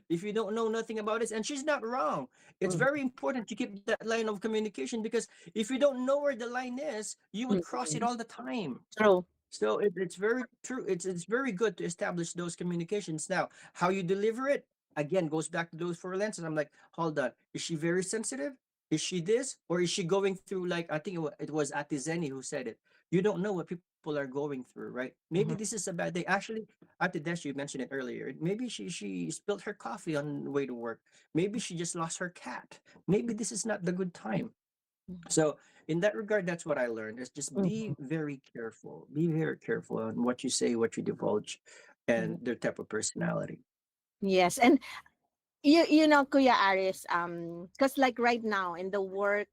if you don't know nothing about this, and she's not wrong, it's very important to keep that line of communication, because if you don't know where the line is, you would cross it Mm-hmm. all the time. True. So it's very true. It's very good to establish those communications. Now, how you deliver it again goes back to those four lenses. I'm like, hold on, is she very sensitive? Is she this, or is she going through, like, I think it was Atizeni who said it. You don't know what people are going through, right? Maybe Mm-hmm. this is a bad day. Actually, Atidesh, you mentioned it earlier. Maybe she spilled her coffee on the way to work. Maybe she just lost her cat. Maybe this is not the good time. So in that regard, that's what I learned, is just Mm-hmm. be very careful. Be very careful on what you say, what you divulge, and their type of personality. Yes, and Kuya Aris, because like right now in the work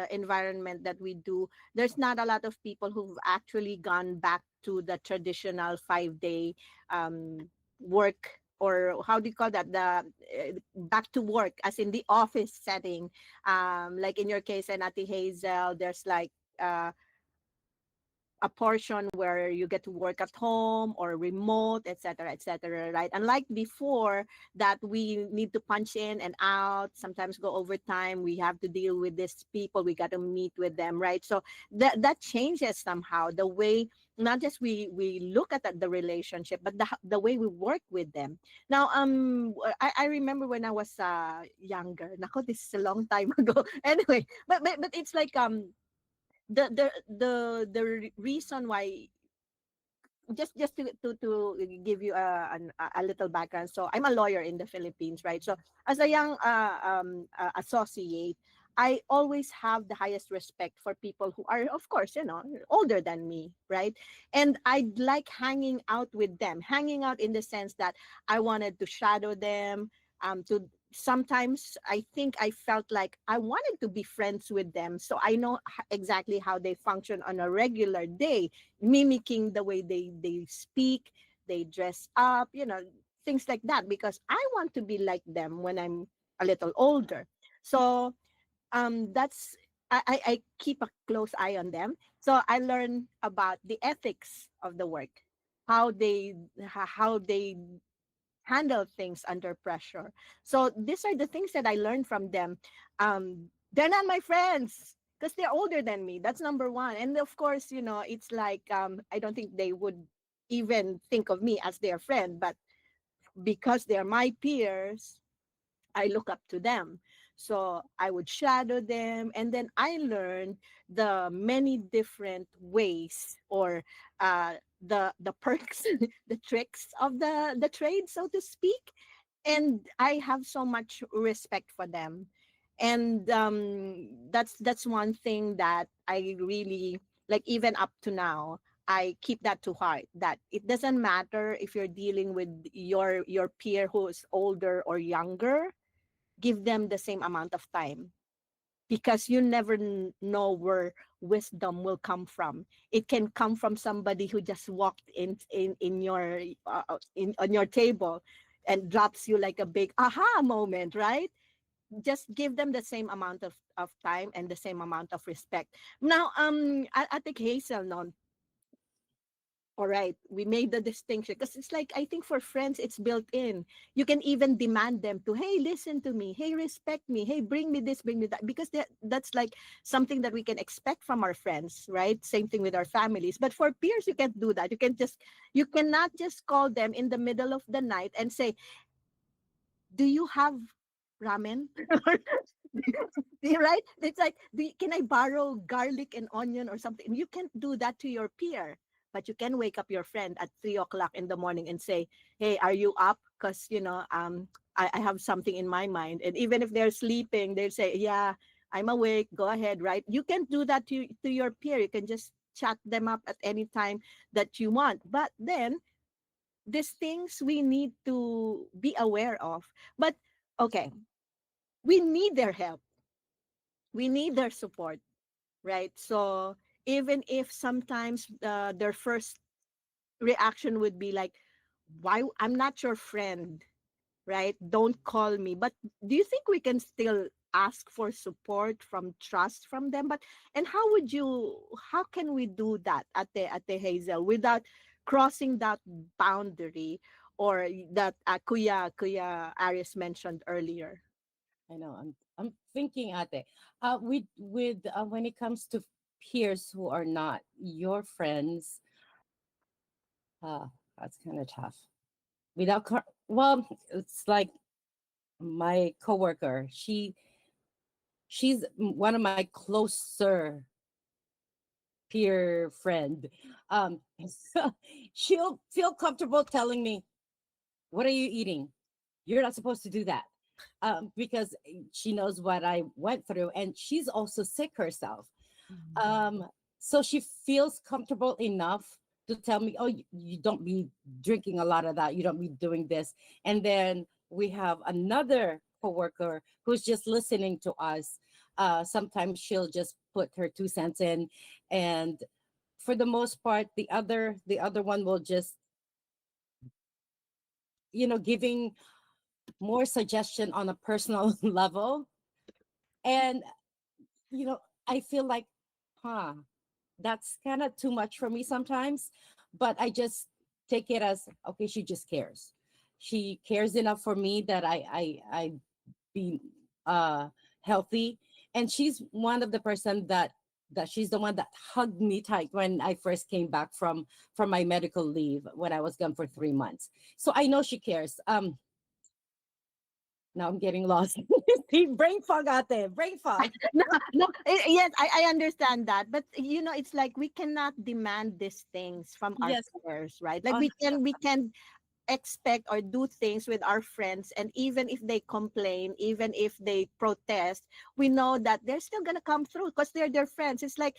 environment that we do, there's not a lot of people who've actually gone back to the traditional 5-day work or how do you call that, the back to work, as in the office setting, like in your case and Ate Hazel, there's like a portion where you get to work at home or remote, etc., right? Unlike before, that we need to punch in and out, sometimes go overtime, we have to deal with these people, we got to meet with them, right? So that changes somehow the way, not just we look at the relationship, but the way we work with them. Now, I remember when I was younger. Nako, this is a long time ago. Anyway, but it's like reason why, just to give you a little background. So I'm a lawyer in the Philippines, right? So as a young associate, I always have the highest respect for people who are, of course, older than me, right? And I like hanging out with them, hanging out in the sense that I wanted to shadow them, to sometimes I think I felt like I wanted to be friends with them. So I know exactly how they function on a regular day, mimicking the way they speak, they dress up, things like that, because I want to be like them when I'm a little older. So that's I keep a close eye on them. So I learn about the ethics of the work, how they handle things under pressure. So these are the things that I learned from them. They're not my friends because they're older than me. That's number one. And of course, it's like I don't think they would even think of me as their friend, but because they're my peers, I look up to them. So I would shadow them. And then I learned the many different ways, or the perks, the tricks of the trade, so to speak. And I have so much respect for them. And that's one thing that I really like, even up to now. I keep that to heart, that it doesn't matter if you're dealing with your peer who is older or younger, give them the same amount of time, because you never know where wisdom will come from. It can come from somebody who just walked in your on your table and drops you like a big aha moment, right? Just give them the same amount of time and the same amount of respect. Now, I think Hazel, no, all right, we made the distinction, because it's like, I think for friends it's built in. You can even demand them to, hey, listen to me, hey, respect me, hey, bring me this, bring me that, because that's like something that we can expect from our friends, right? Same thing with our families. But for peers, you can't do that. You cannot just call them in the middle of the night and say, do you have ramen? Right? It's like, can I borrow garlic and onion or something? You can't do that to your peer, but you can wake up your friend at 3 o'clock in the morning and say, hey, are you up? Because, I have something in my mind. And even if they're sleeping, they'll say, yeah, I'm awake. Go ahead, right? You can't do that to your peer. You can just chat them up at any time that you want. But then, these things we need to be aware of. But okay, we need their help. We need their support, right? So even if sometimes their first reaction would be like, why, I'm not your friend, right? Don't call me. But do you think we can still ask for support, from trust from them? But and how can we do that at the Hazel without crossing that boundary, or that Kuya Aris mentioned earlier? I know. I'm thinking, Ate. With when it comes to peers who are not your friends, uh, that's kind of tough. Well, it's like my coworker. She's one of my closer peer friend. Um, so she'll feel comfortable telling me, "What are you eating? You're not supposed to do that." Because she knows what I went through, and she's also sick herself. Um, so she feels comfortable enough to tell me, "Oh, you don't be drinking a lot of that. You don't be doing this." And then we have another coworker who's just listening to us. Sometimes she'll just put her 2 cents in, and for the most part, the other one will just giving more suggestion on a personal level. And I feel like, huh, that's kind of too much for me sometimes. But I just take it as, okay, she just cares. She cares enough for me that I be healthy. And she's one of the person that she's the one that hugged me tight when I first came back from my medical leave when I was gone for 3 months. So I know she cares. Now I'm getting lost. See, brain fog out there, brain fog. No, no, yes, I understand that. But it's like we cannot demand these things from our Yes. peers, right? Like Oh, we can expect or do things with our friends, and even if they complain, even if they protest, we know that they're still gonna come through because they're their friends. It's like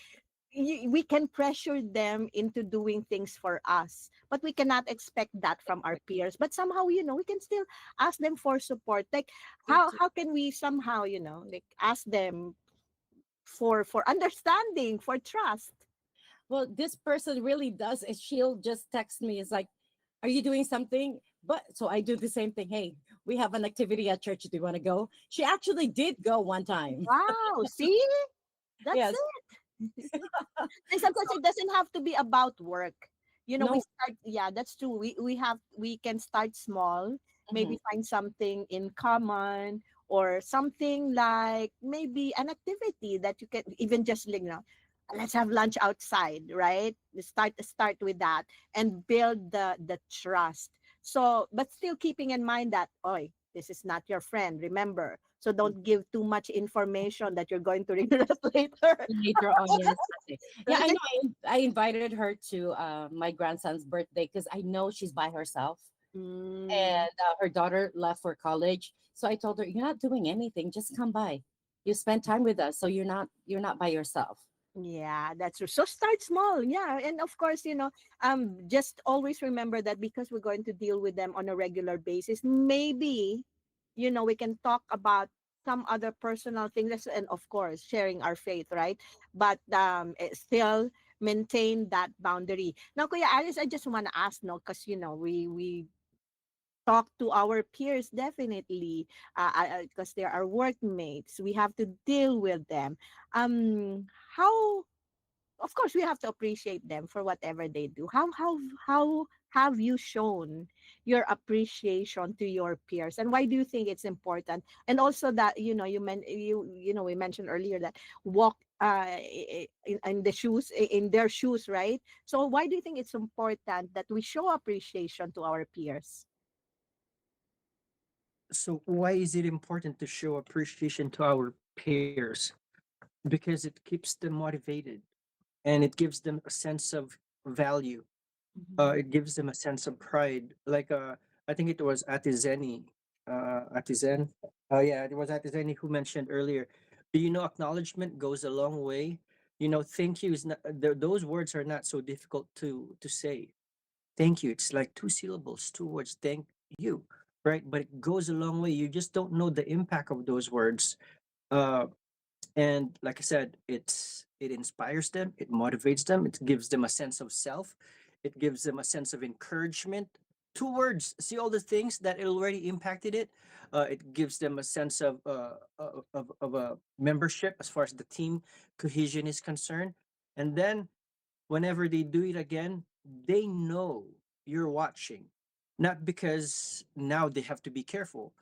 we can pressure them into doing things for us, but we cannot expect that from our peers. But somehow, we can still ask them for support. Like how can we somehow, like ask them for understanding, for trust. well, this person really does. And she'll just text me. It's like, are you doing something? But so I do the same thing. Hey, we have an activity at church. Do you want to go? She actually did go one time. Wow, see, that's Yes. it. And sometimes it doesn't have to be about work. We No. start, yeah, that's true. We can start small, maybe Mhm. find something in common, or something like maybe an activity that you can even just like, let's have lunch outside, right? Start with that and build the trust. So, but still keeping in mind that, oi, this is not your friend, remember. So don't give too much information that you're going to regret later. Later on, yes. Okay. Yeah, Right? I Like, know. I invited her to my grandson's birthday because I know she's by herself, mm, and her daughter left for college. So I told her, "You're not doing anything. Just come by. You spend time with us, so you're not by yourself." yeah, that's true. So start small. Yeah. And of course, just always remember that because we're going to deal with them on a regular basis, maybe, we can talk about some other personal things, and of course, sharing our faith, right? But still maintain that boundary. Now, Kuya Alice, I just want to ask, no, because, we talk to our peers definitely, because they are workmates. We have to deal with them. How, of course, we have to appreciate them for whatever they do. How have you shown your appreciation to your peers, and why do you think it's important? And also that, we mentioned earlier that walk in the shoes, in their shoes, right? So why do you think it's important that we show appreciation to our peers? So why is it important to show appreciation to our peers? Because it keeps them motivated, and it gives them a sense of value. Mhm. It gives them a sense of pride. Like I think it was Atizeni, Atizen. Yeah, it was Atizeni who mentioned earlier. Acknowledgement goes a long way. Thank you is not. Those words are not so difficult to say. Thank you. It's like two syllables, two words. Thank you, right? But it goes a long way. You just don't know the impact of those words. Uh, and like I said, it inspires them, it motivates them, it gives them a sense of self, it gives them a sense of encouragement. Two words, see all the things that it already impacted it. It gives them a sense of a membership as far as the team cohesion is concerned. And then whenever they do it again, they know you're watching, not because now they have to be careful.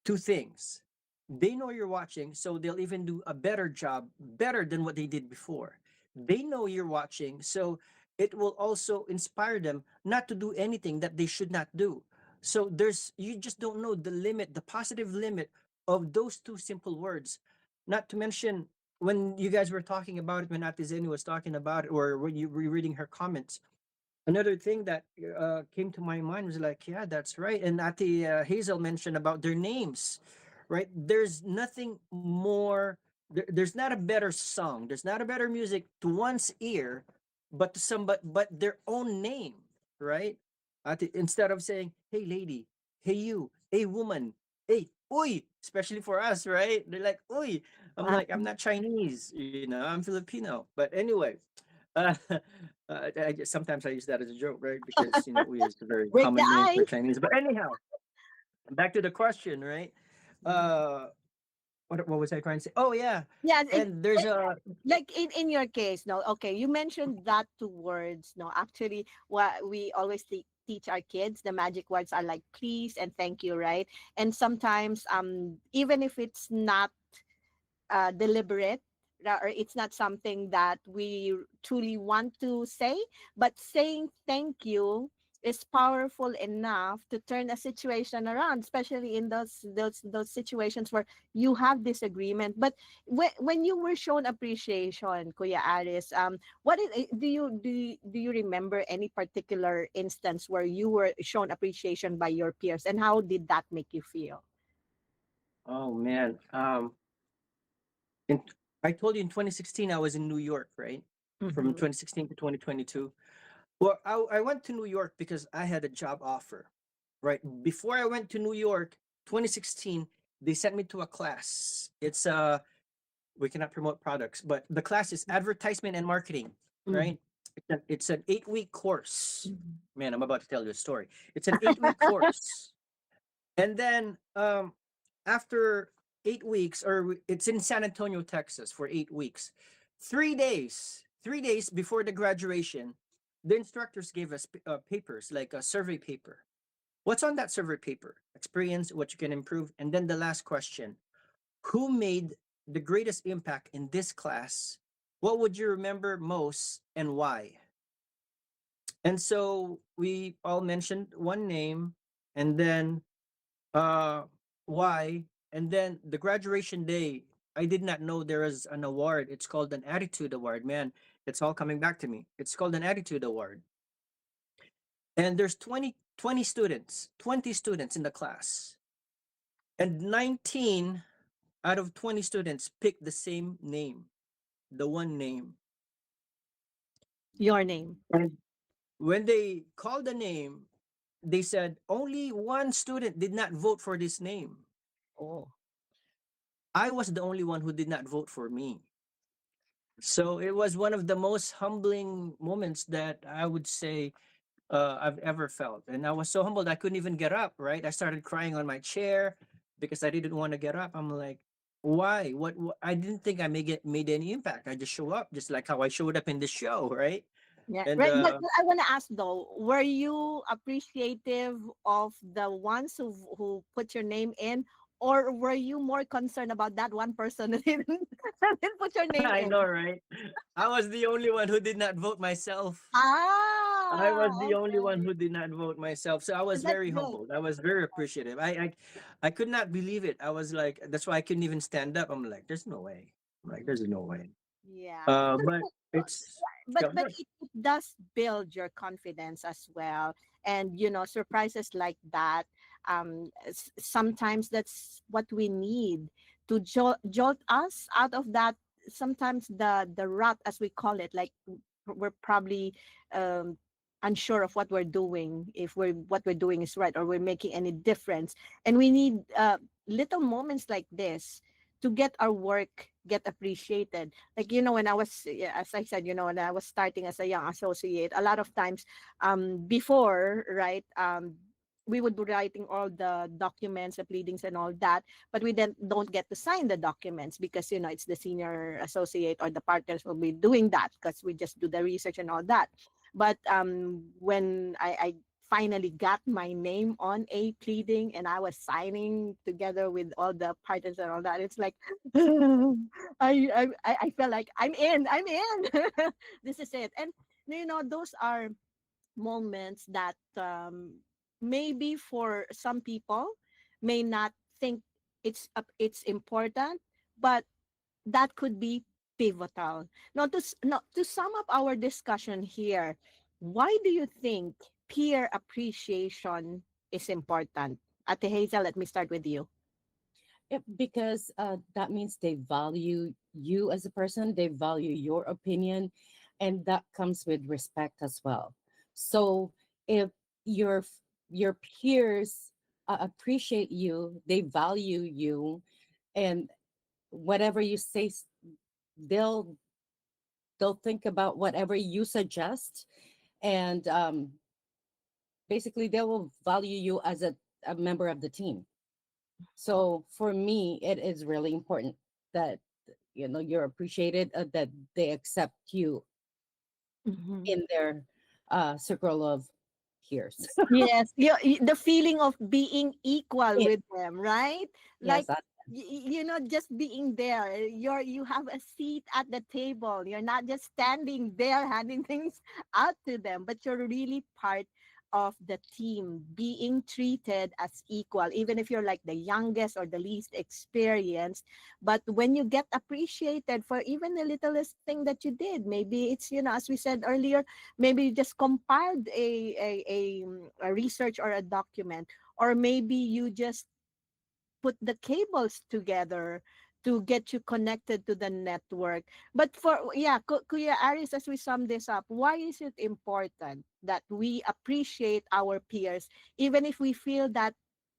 Two things: they know you're watching, so they'll even do a better job, better than what they did before. They know you're watching, so it will also inspire them not to do anything that they should not do. So you just don't know the limit, the positive limit of those two simple words. Not to mention, when you guys were talking about it, when Ate Zeni was talking about it, or when you were reading her comments, another thing that came to my mind was like, yeah, that's right. And Ati Hazel mentioned about their names, right? There's nothing more. There's not a better song. There's not a better music to one's ear, but to somebody, but their own name, right? Ati, instead of saying, "Hey, lady," "Hey, you," "Hey, woman," "Hey, uy," especially for us, right? They're like, "Uy." I'm like, I'm not Chinese, I'm Filipino. But anyway, Uh, sometimes I use that as a joke, right? Because we use a very Break the common name for ice. Chinese. But anyhow, back to the question, right? Mhm. Uh, what was I trying to say? Oh yeah, Yeah, and there's a like in your case, no, okay, you mentioned that two words. No, actually, what we always teach our kids, the magic words are like please and thank you, right? And sometimes, even if it's not deliberate, or it's not something that we truly want to say, but saying thank you is powerful enough to turn a situation around, especially in those situations where you have disagreement. But when you were shown appreciation, Kuya Aris, what is, do you remember any particular instance where you were shown appreciation by your peers, and how did that make you feel? oh man, in I told you in 2016 I was in New York, right? From Mm-hmm. 2016 to 2022. Well, I went to New York because I had a job offer, right? Before I went to New York, 2016, they sent me to a class. It's we cannot promote products, but the class is advertisement and marketing, right? It's an 8-week course. Man, I'm about to tell you a story. It's an 8-week course. And then after 8 weeks, it's in San Antonio, Texas for 8 weeks. 3 days before the graduation, the instructors gave us papers, like a survey paper. What's on that survey paper? Experience, what you can improve. And then the last question: who made the greatest impact in this class? What would you remember most and why? And so we all mentioned one name, and then uh why, and then the graduation day, I did not know there was an award. It's called an attitude award. Man, it's all coming back to me. It's called an attitude award. And there's 20 students in the class, and 19 out of 20 students picked the same name, the one name. Your name. And when they called the name, they said only one student did not vote for this name. Oh. I was the only one who did not vote for me. So it was one of the most humbling moments that I would say I've ever felt. And I was so humbled I couldn't even get up, right? I started crying on my chair because I didn't want to get up. I'm like, why? What? I didn't think I made any impact. I just show up, just like how I showed up in the show, right? Yeah, And right. But I want to ask though, were you appreciative of the ones who put your name in, or were you more concerned about that one person that didn't put your name I know, in? right? I was the only one who did not vote myself. I Ah, was the only one okay. who did not vote myself. So I was That's very good. humbled. I was very appreciative. I could not believe it. I was like, that's why I couldn't even stand up. I'm like, there's no way. I'm like, there's no way. Yeah. But it's but felt but good. it does build your confidence as well, and surprises like that, sometimes that's what we need to jolt us out of that, sometimes the rut, as we call it, like we're probably um unsure of what we're doing, if what we're doing is right, or we're making any difference, and we need little moments like this to get our work get appreciated. Like, when I was, yeah, as I said, when I was starting as a young associate, a lot of times, before, right, we would be writing all the documents, the pleadings and all that, but we then don't get to sign the documents because, it's the senior associate or the partners will be doing that, because we just do the research and all that. But when I finally got my name on a pleading and I was signing together with all the partners and all that, it's like I felt like I'm in. This is it. And those are moments that, maybe for some people may not think it's important, but that could be pivotal. Now, to sum up our discussion here, why do you think peer appreciation is important? Ate Hazel, let me start with you. Because that means they value you as a person, they value your opinion, and that comes with respect as well. So if your your peers appreciate you, they value you, and whatever you say, they'll they'll think about whatever you suggest, and basically they will value you as a member of the team. So for me, it is really important that you're appreciated, that they accept you Mhm. in their circle of peers. Yes, the feeling of being equal Yeah, with them, right? yes, Like just being there. You have a seat at the table. You're not just standing there handing things out to them, but you're really part of the team, being treated as equal, even if you're like the youngest or the least experienced. But when you get appreciated for even the littlest thing that you did, maybe it's, as we said earlier, maybe you just compiled a research or a document, or maybe you just put the cables together to get you connected to the network. But Kuya Aris, as we sum this up, why is it important that we appreciate our peers, even if we feel that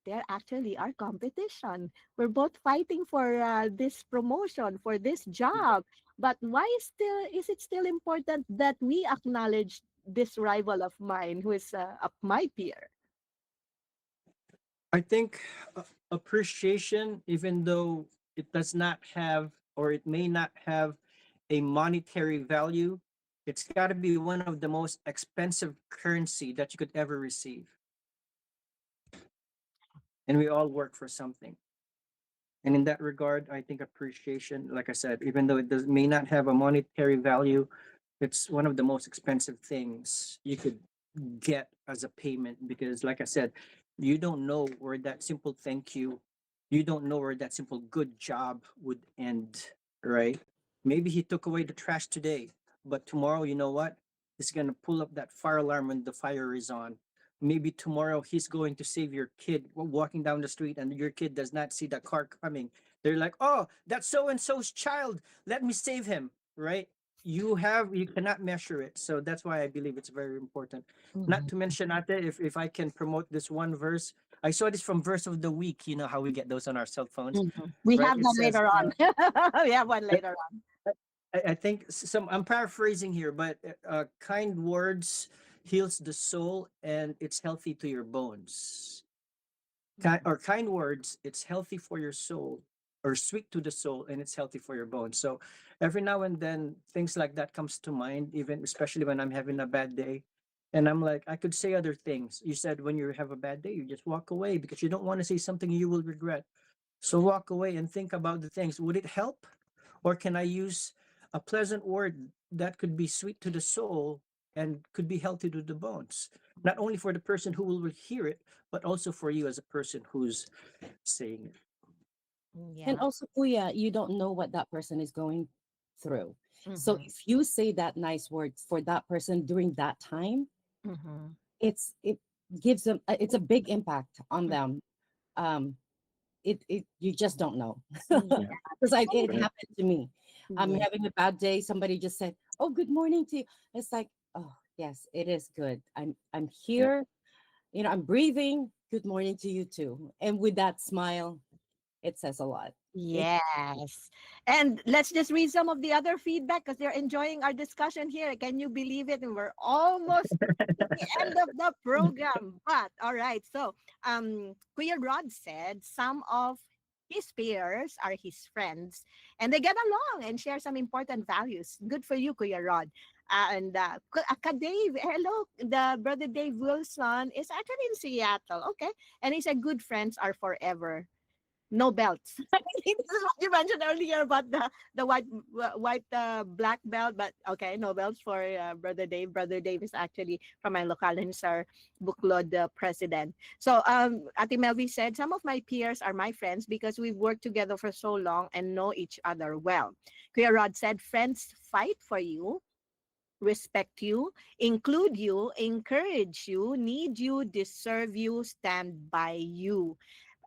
they're actually our competition? We're both fighting for this promotion, for this job. But is it still important that we acknowledge this rival of mine who is my peer? I think appreciation, even though it does not have, or it may not have a monetary value, it's got to be one of the most expensive currency that you could ever receive. And we all work for something. And in that regard, I think appreciation, like I said, even though may not have a monetary value, it's one of the most expensive things you could get as a payment, because like I said, you don't know where that simple thank you don't know where that simple good job would end, right? Maybe he took away the trash today, but tomorrow, you know what? He's going to pull up that fire alarm when the fire is on. Maybe tomorrow he's going to save your kid walking down the street, and your kid does not see the car coming. They're like, oh, that's so and so's child, let me save him, right? You cannot measure it. So that's why I believe it's very important. Not to mention, Ate, if I can promote this one verse, I saw this from verse of the week. You know how we get those on our cell phones, We right? have It that says, later on. We have one later on. I think some, I'm paraphrasing here, but kind words heals the soul and it's healthy to your bones. Kind words, it's healthy for your soul, or sweet to the soul, and it's healthy for your bones. So every now and then things like that comes to mind, even especially when I'm having a bad day. And I'm like, I could say other things. You said when you have a bad day, you just walk away because you don't want to say something you will regret. So walk away and think about the things. Would it help? Or can I use a pleasant word that could be sweet to the soul and could be healthy to the bones? Not only for the person who will hear it, but also for you as a person who's saying it. And Yeah. also, Kuya, you don't know what that person is going through. So Mm-hmm. if you say that nice word for that person during that time, Mm-hmm. it gives them it's a big impact on them. Um, it you just don't know, Yeah. because it Right. happened to me. I'm Yeah. having a bad day. Somebody just said, "Oh, good morning to you." It's like, oh yes, it is good. I'm Yeah. here. I'm breathing. Good morning to you too. And with that smile, it says a lot. It, Yes. And let's just read some of the other feedback because they're enjoying our discussion here. Can you believe it? And we're almost at the end of the program. But all right. So Kuya Rod said some of his peers are his friends and they get along and share some important values. Good for you, Kuya Rod. Dave, hello, the brother Dave Wilson is actually in Seattle. Okay. And he said good friends are forever, no belts. This is what you mentioned earlier about the white black belt, but okay, no belts for brother Dave. Brother Dave is actually from my local, and he's our Buklod president. So Ate Melvi said some of my peers are my friends because we've worked together for so long and know each other well. Kuya Rod said friends fight for you, respect you, include you, encourage you, need you, deserve you, stand by you.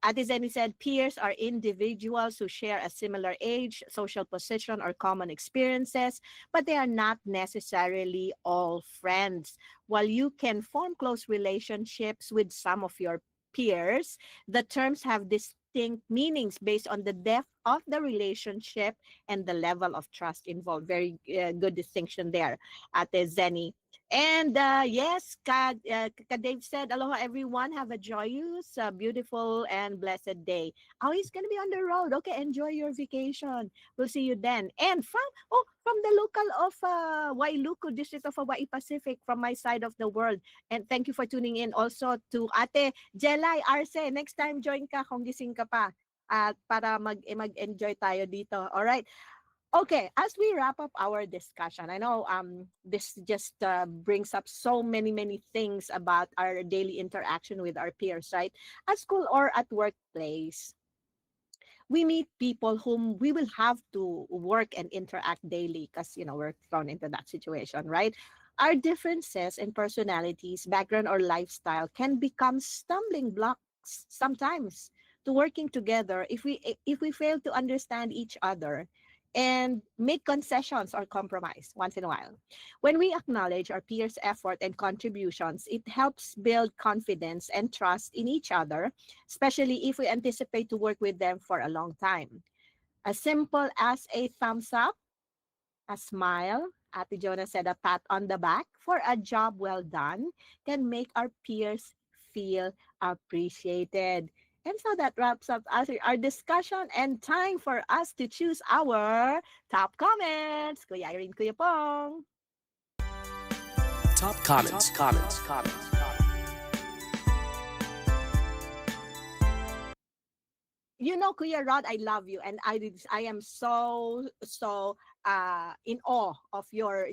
Ate Zenny said peers are individuals who share a similar age, social position, or common experiences, but they are not necessarily all friends. While you can form close relationships with some of your peers, the terms have distinct meanings based on the depth of the relationship and the level of trust involved. Very good distinction there, Ate Zenny. And yes, Dave said, aloha everyone. Have a joyous, beautiful, and blessed day. Oh, he's going to be on the road. Okay, enjoy your vacation. We'll see you then. And from the local of Wailuku, District of Hawaii Pacific, from my side of the world. And thank you for tuning in also to Ate Jelay Arce. Next time, join ka kung gising ka pa. At para mag-enjoy tayo dito. All right. Okay, as we wrap up our discussion, I know this just brings up so many things about our daily interaction with our peers, right? At school or at workplace, we meet people whom we will have to work and interact daily because, we're thrown into that situation, right? Our differences in personalities, background, or lifestyle can become stumbling blocks sometimes to working together if we fail to understand each other and make concessions or compromise once in a while. When we acknowledge our peers' effort and contributions, it helps build confidence and trust in each other, especially if we anticipate to work with them for a long time. As simple as a thumbs up, a smile, Ate Jonah said, a pat on the back for a job well done can make our peers feel appreciated. And so that wraps up our discussion and time for us to choose our top comments. Kuya Irene, Kuya Pong. Top comments. Kuya Rod, I love you, and I am so in awe of your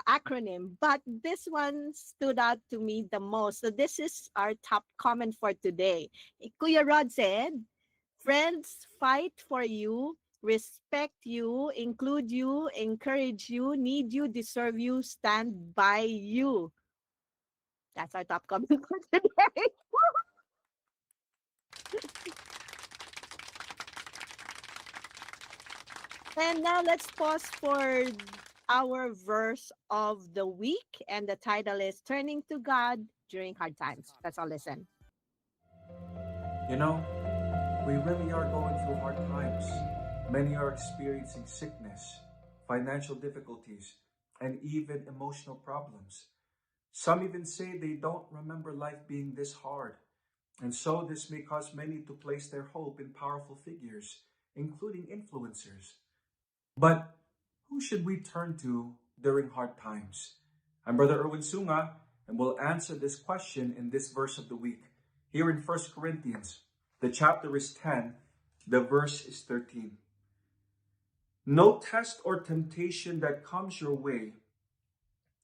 acronym, but this one stood out to me the most. So this is our top comment for today. Kuya Rod said, friends fight for you, respect you, include you, encourage you, need you, deserve you, stand by you. That's our top comment for today. And now let's pause for our verse of the week. And the title is Turning to God During Hard Times. Let's all listen. You know, we really are going through hard times. Many are experiencing sickness, financial difficulties, and even emotional problems. Some even say they don't remember life being this hard. And so this may cause many to place their hope in powerful figures, including influencers. But who should we turn to during hard times? I'm Brother Erwin Sunga, and we'll answer this question in this verse of the week. Here in 1 Corinthians, the chapter is 10, the verse is 13. No test or temptation that comes your way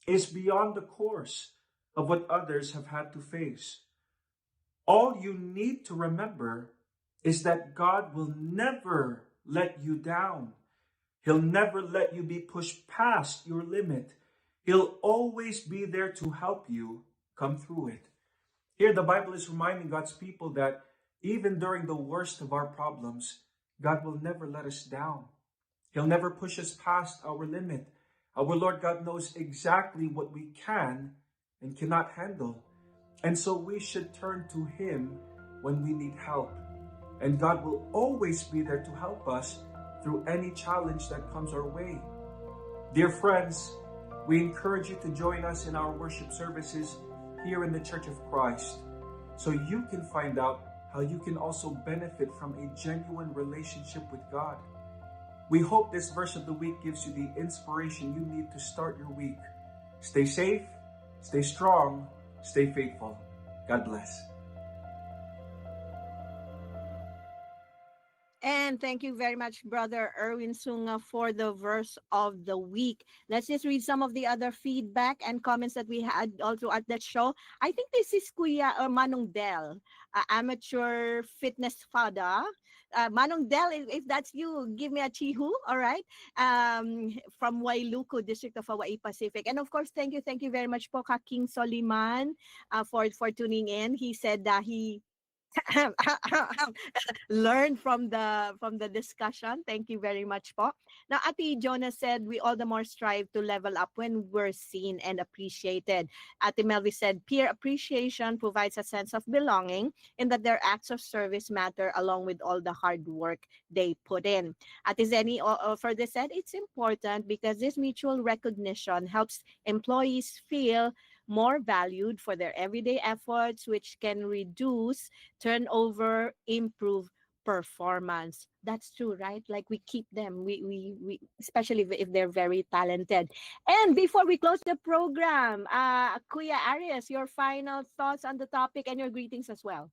is beyond the course of what others have had to face. All you need to remember is that God will never let you down. He'll never let you be pushed past your limit. He'll always be there to help you come through it. Here, the Bible is reminding God's people that even during the worst of our problems, God will never let us down. He'll never push us past our limit. Our Lord God knows exactly what we can and cannot handle. And so we should turn to Him when we need help. And God will always be there to help us through any challenge that comes our way. Dear friends, we encourage you to join us in our worship services here in the Church of Christ so you can find out how you can also benefit from a genuine relationship with God. We hope this verse of the week gives you the inspiration you need to start your week. Stay safe, stay strong, stay faithful. God bless. And thank you very much, Brother Erwin Sunga, for the verse of the week. Let's just read some of the other feedback and comments that we had also at that show. I think this is Kuya Manong Del, amateur fitness fada. Manong Del, if that's you, give me a chihu, all right? From Wailuku, District of Hawaii Pacific. And of course, thank you very much po, King Soliman, for tuning in. He said that he learn from the discussion. Thank you very much po. Now, Ate Jonah said we all the more strive to level up when we're seen and appreciated. Ate Melvi said peer appreciation provides a sense of belonging in that their acts of service matter along with all the hard work they put in. Ate Zeni further said it's important because this mutual recognition helps employees feel more valued for their everyday efforts, which can reduce turnover, improve performance. That's true, right? Like we keep them, we especially if they're very talented. And before we close the program, Kuya Arias, your final thoughts on the topic and your greetings as well.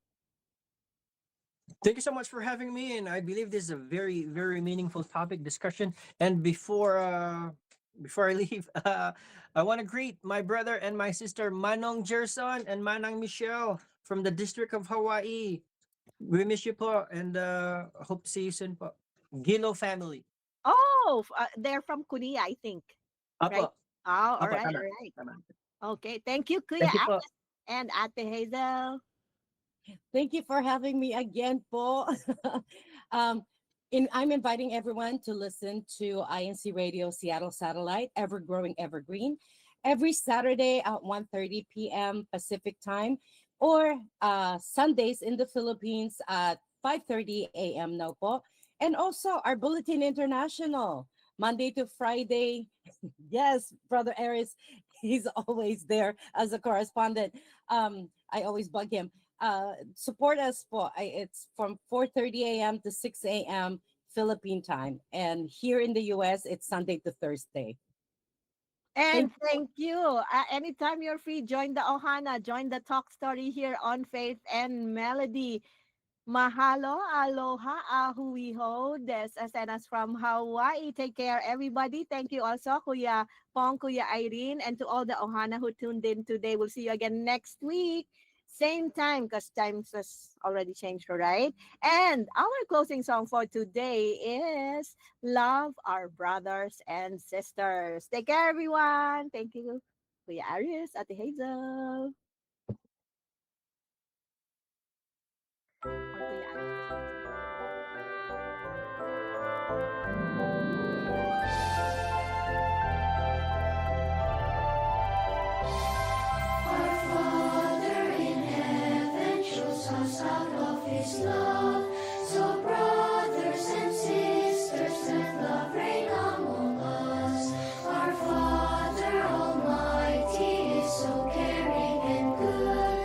Thank you so much for having me, and I believe this is a very, very meaningful topic discussion. And before I leave, I want to greet my brother and my sister Manong Gerson and Manang Michelle from the District of Hawaii. We miss you po, and hope to see you soon po. Gilo family. Oh, they're from Kunia, I think. Right? Apo. Oh, all Apo, right, tama. all right. Tama. Okay, thank you, Kuya Thank you po. Arias and Ate Hazel. Thank you for having me again, po. I'm inviting everyone to listen to INCRadio Seattle Satellite, Ever Growing Evergreen, every Saturday at 1:30 p.m. Pacific Time, or Sundays in the Philippines at 5:30 a.m. now po. And also our Bulletin International, Monday to Friday. Yes, Brother Aris, he's always there as a correspondent. I always bug him. Support us po. It's from 4:30 a.m. to 6 a.m. Philippine time, and here in the U.S. it's Sunday to Thursday. And thank you. Anytime you're free, join the Ohana, join the talk story here on Faith and Melody. Mahalo, aloha, ahuiho, des asenas from Hawaii. Take care, everybody. Thank you also, Kuya Pong, Kuya Irene, and to all the Ohana who tuned in today. We'll see you again next week. Same time, because times has already changed, right? And our closing song for today is Love Our Brothers and Sisters. Take care, everyone. Thank you, Kuya Arias, Ate Hazel. Or Kuya Arias. Our Father in heaven shows us out of His love. So brothers and sisters, let love reign among us. Our Father Almighty is so caring and good.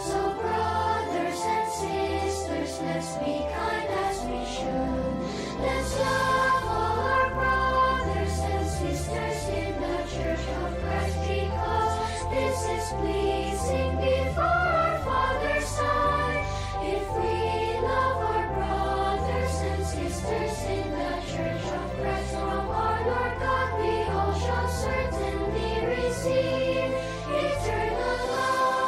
So brothers and sisters, let's be kind as we should. Let's love all our brothers and sisters in the Church of Christ, because this is pleasing before our Father's sight. If we love our brothers and sisters in the Church of Christ, from our Lord God we all shall certainly receive eternal life.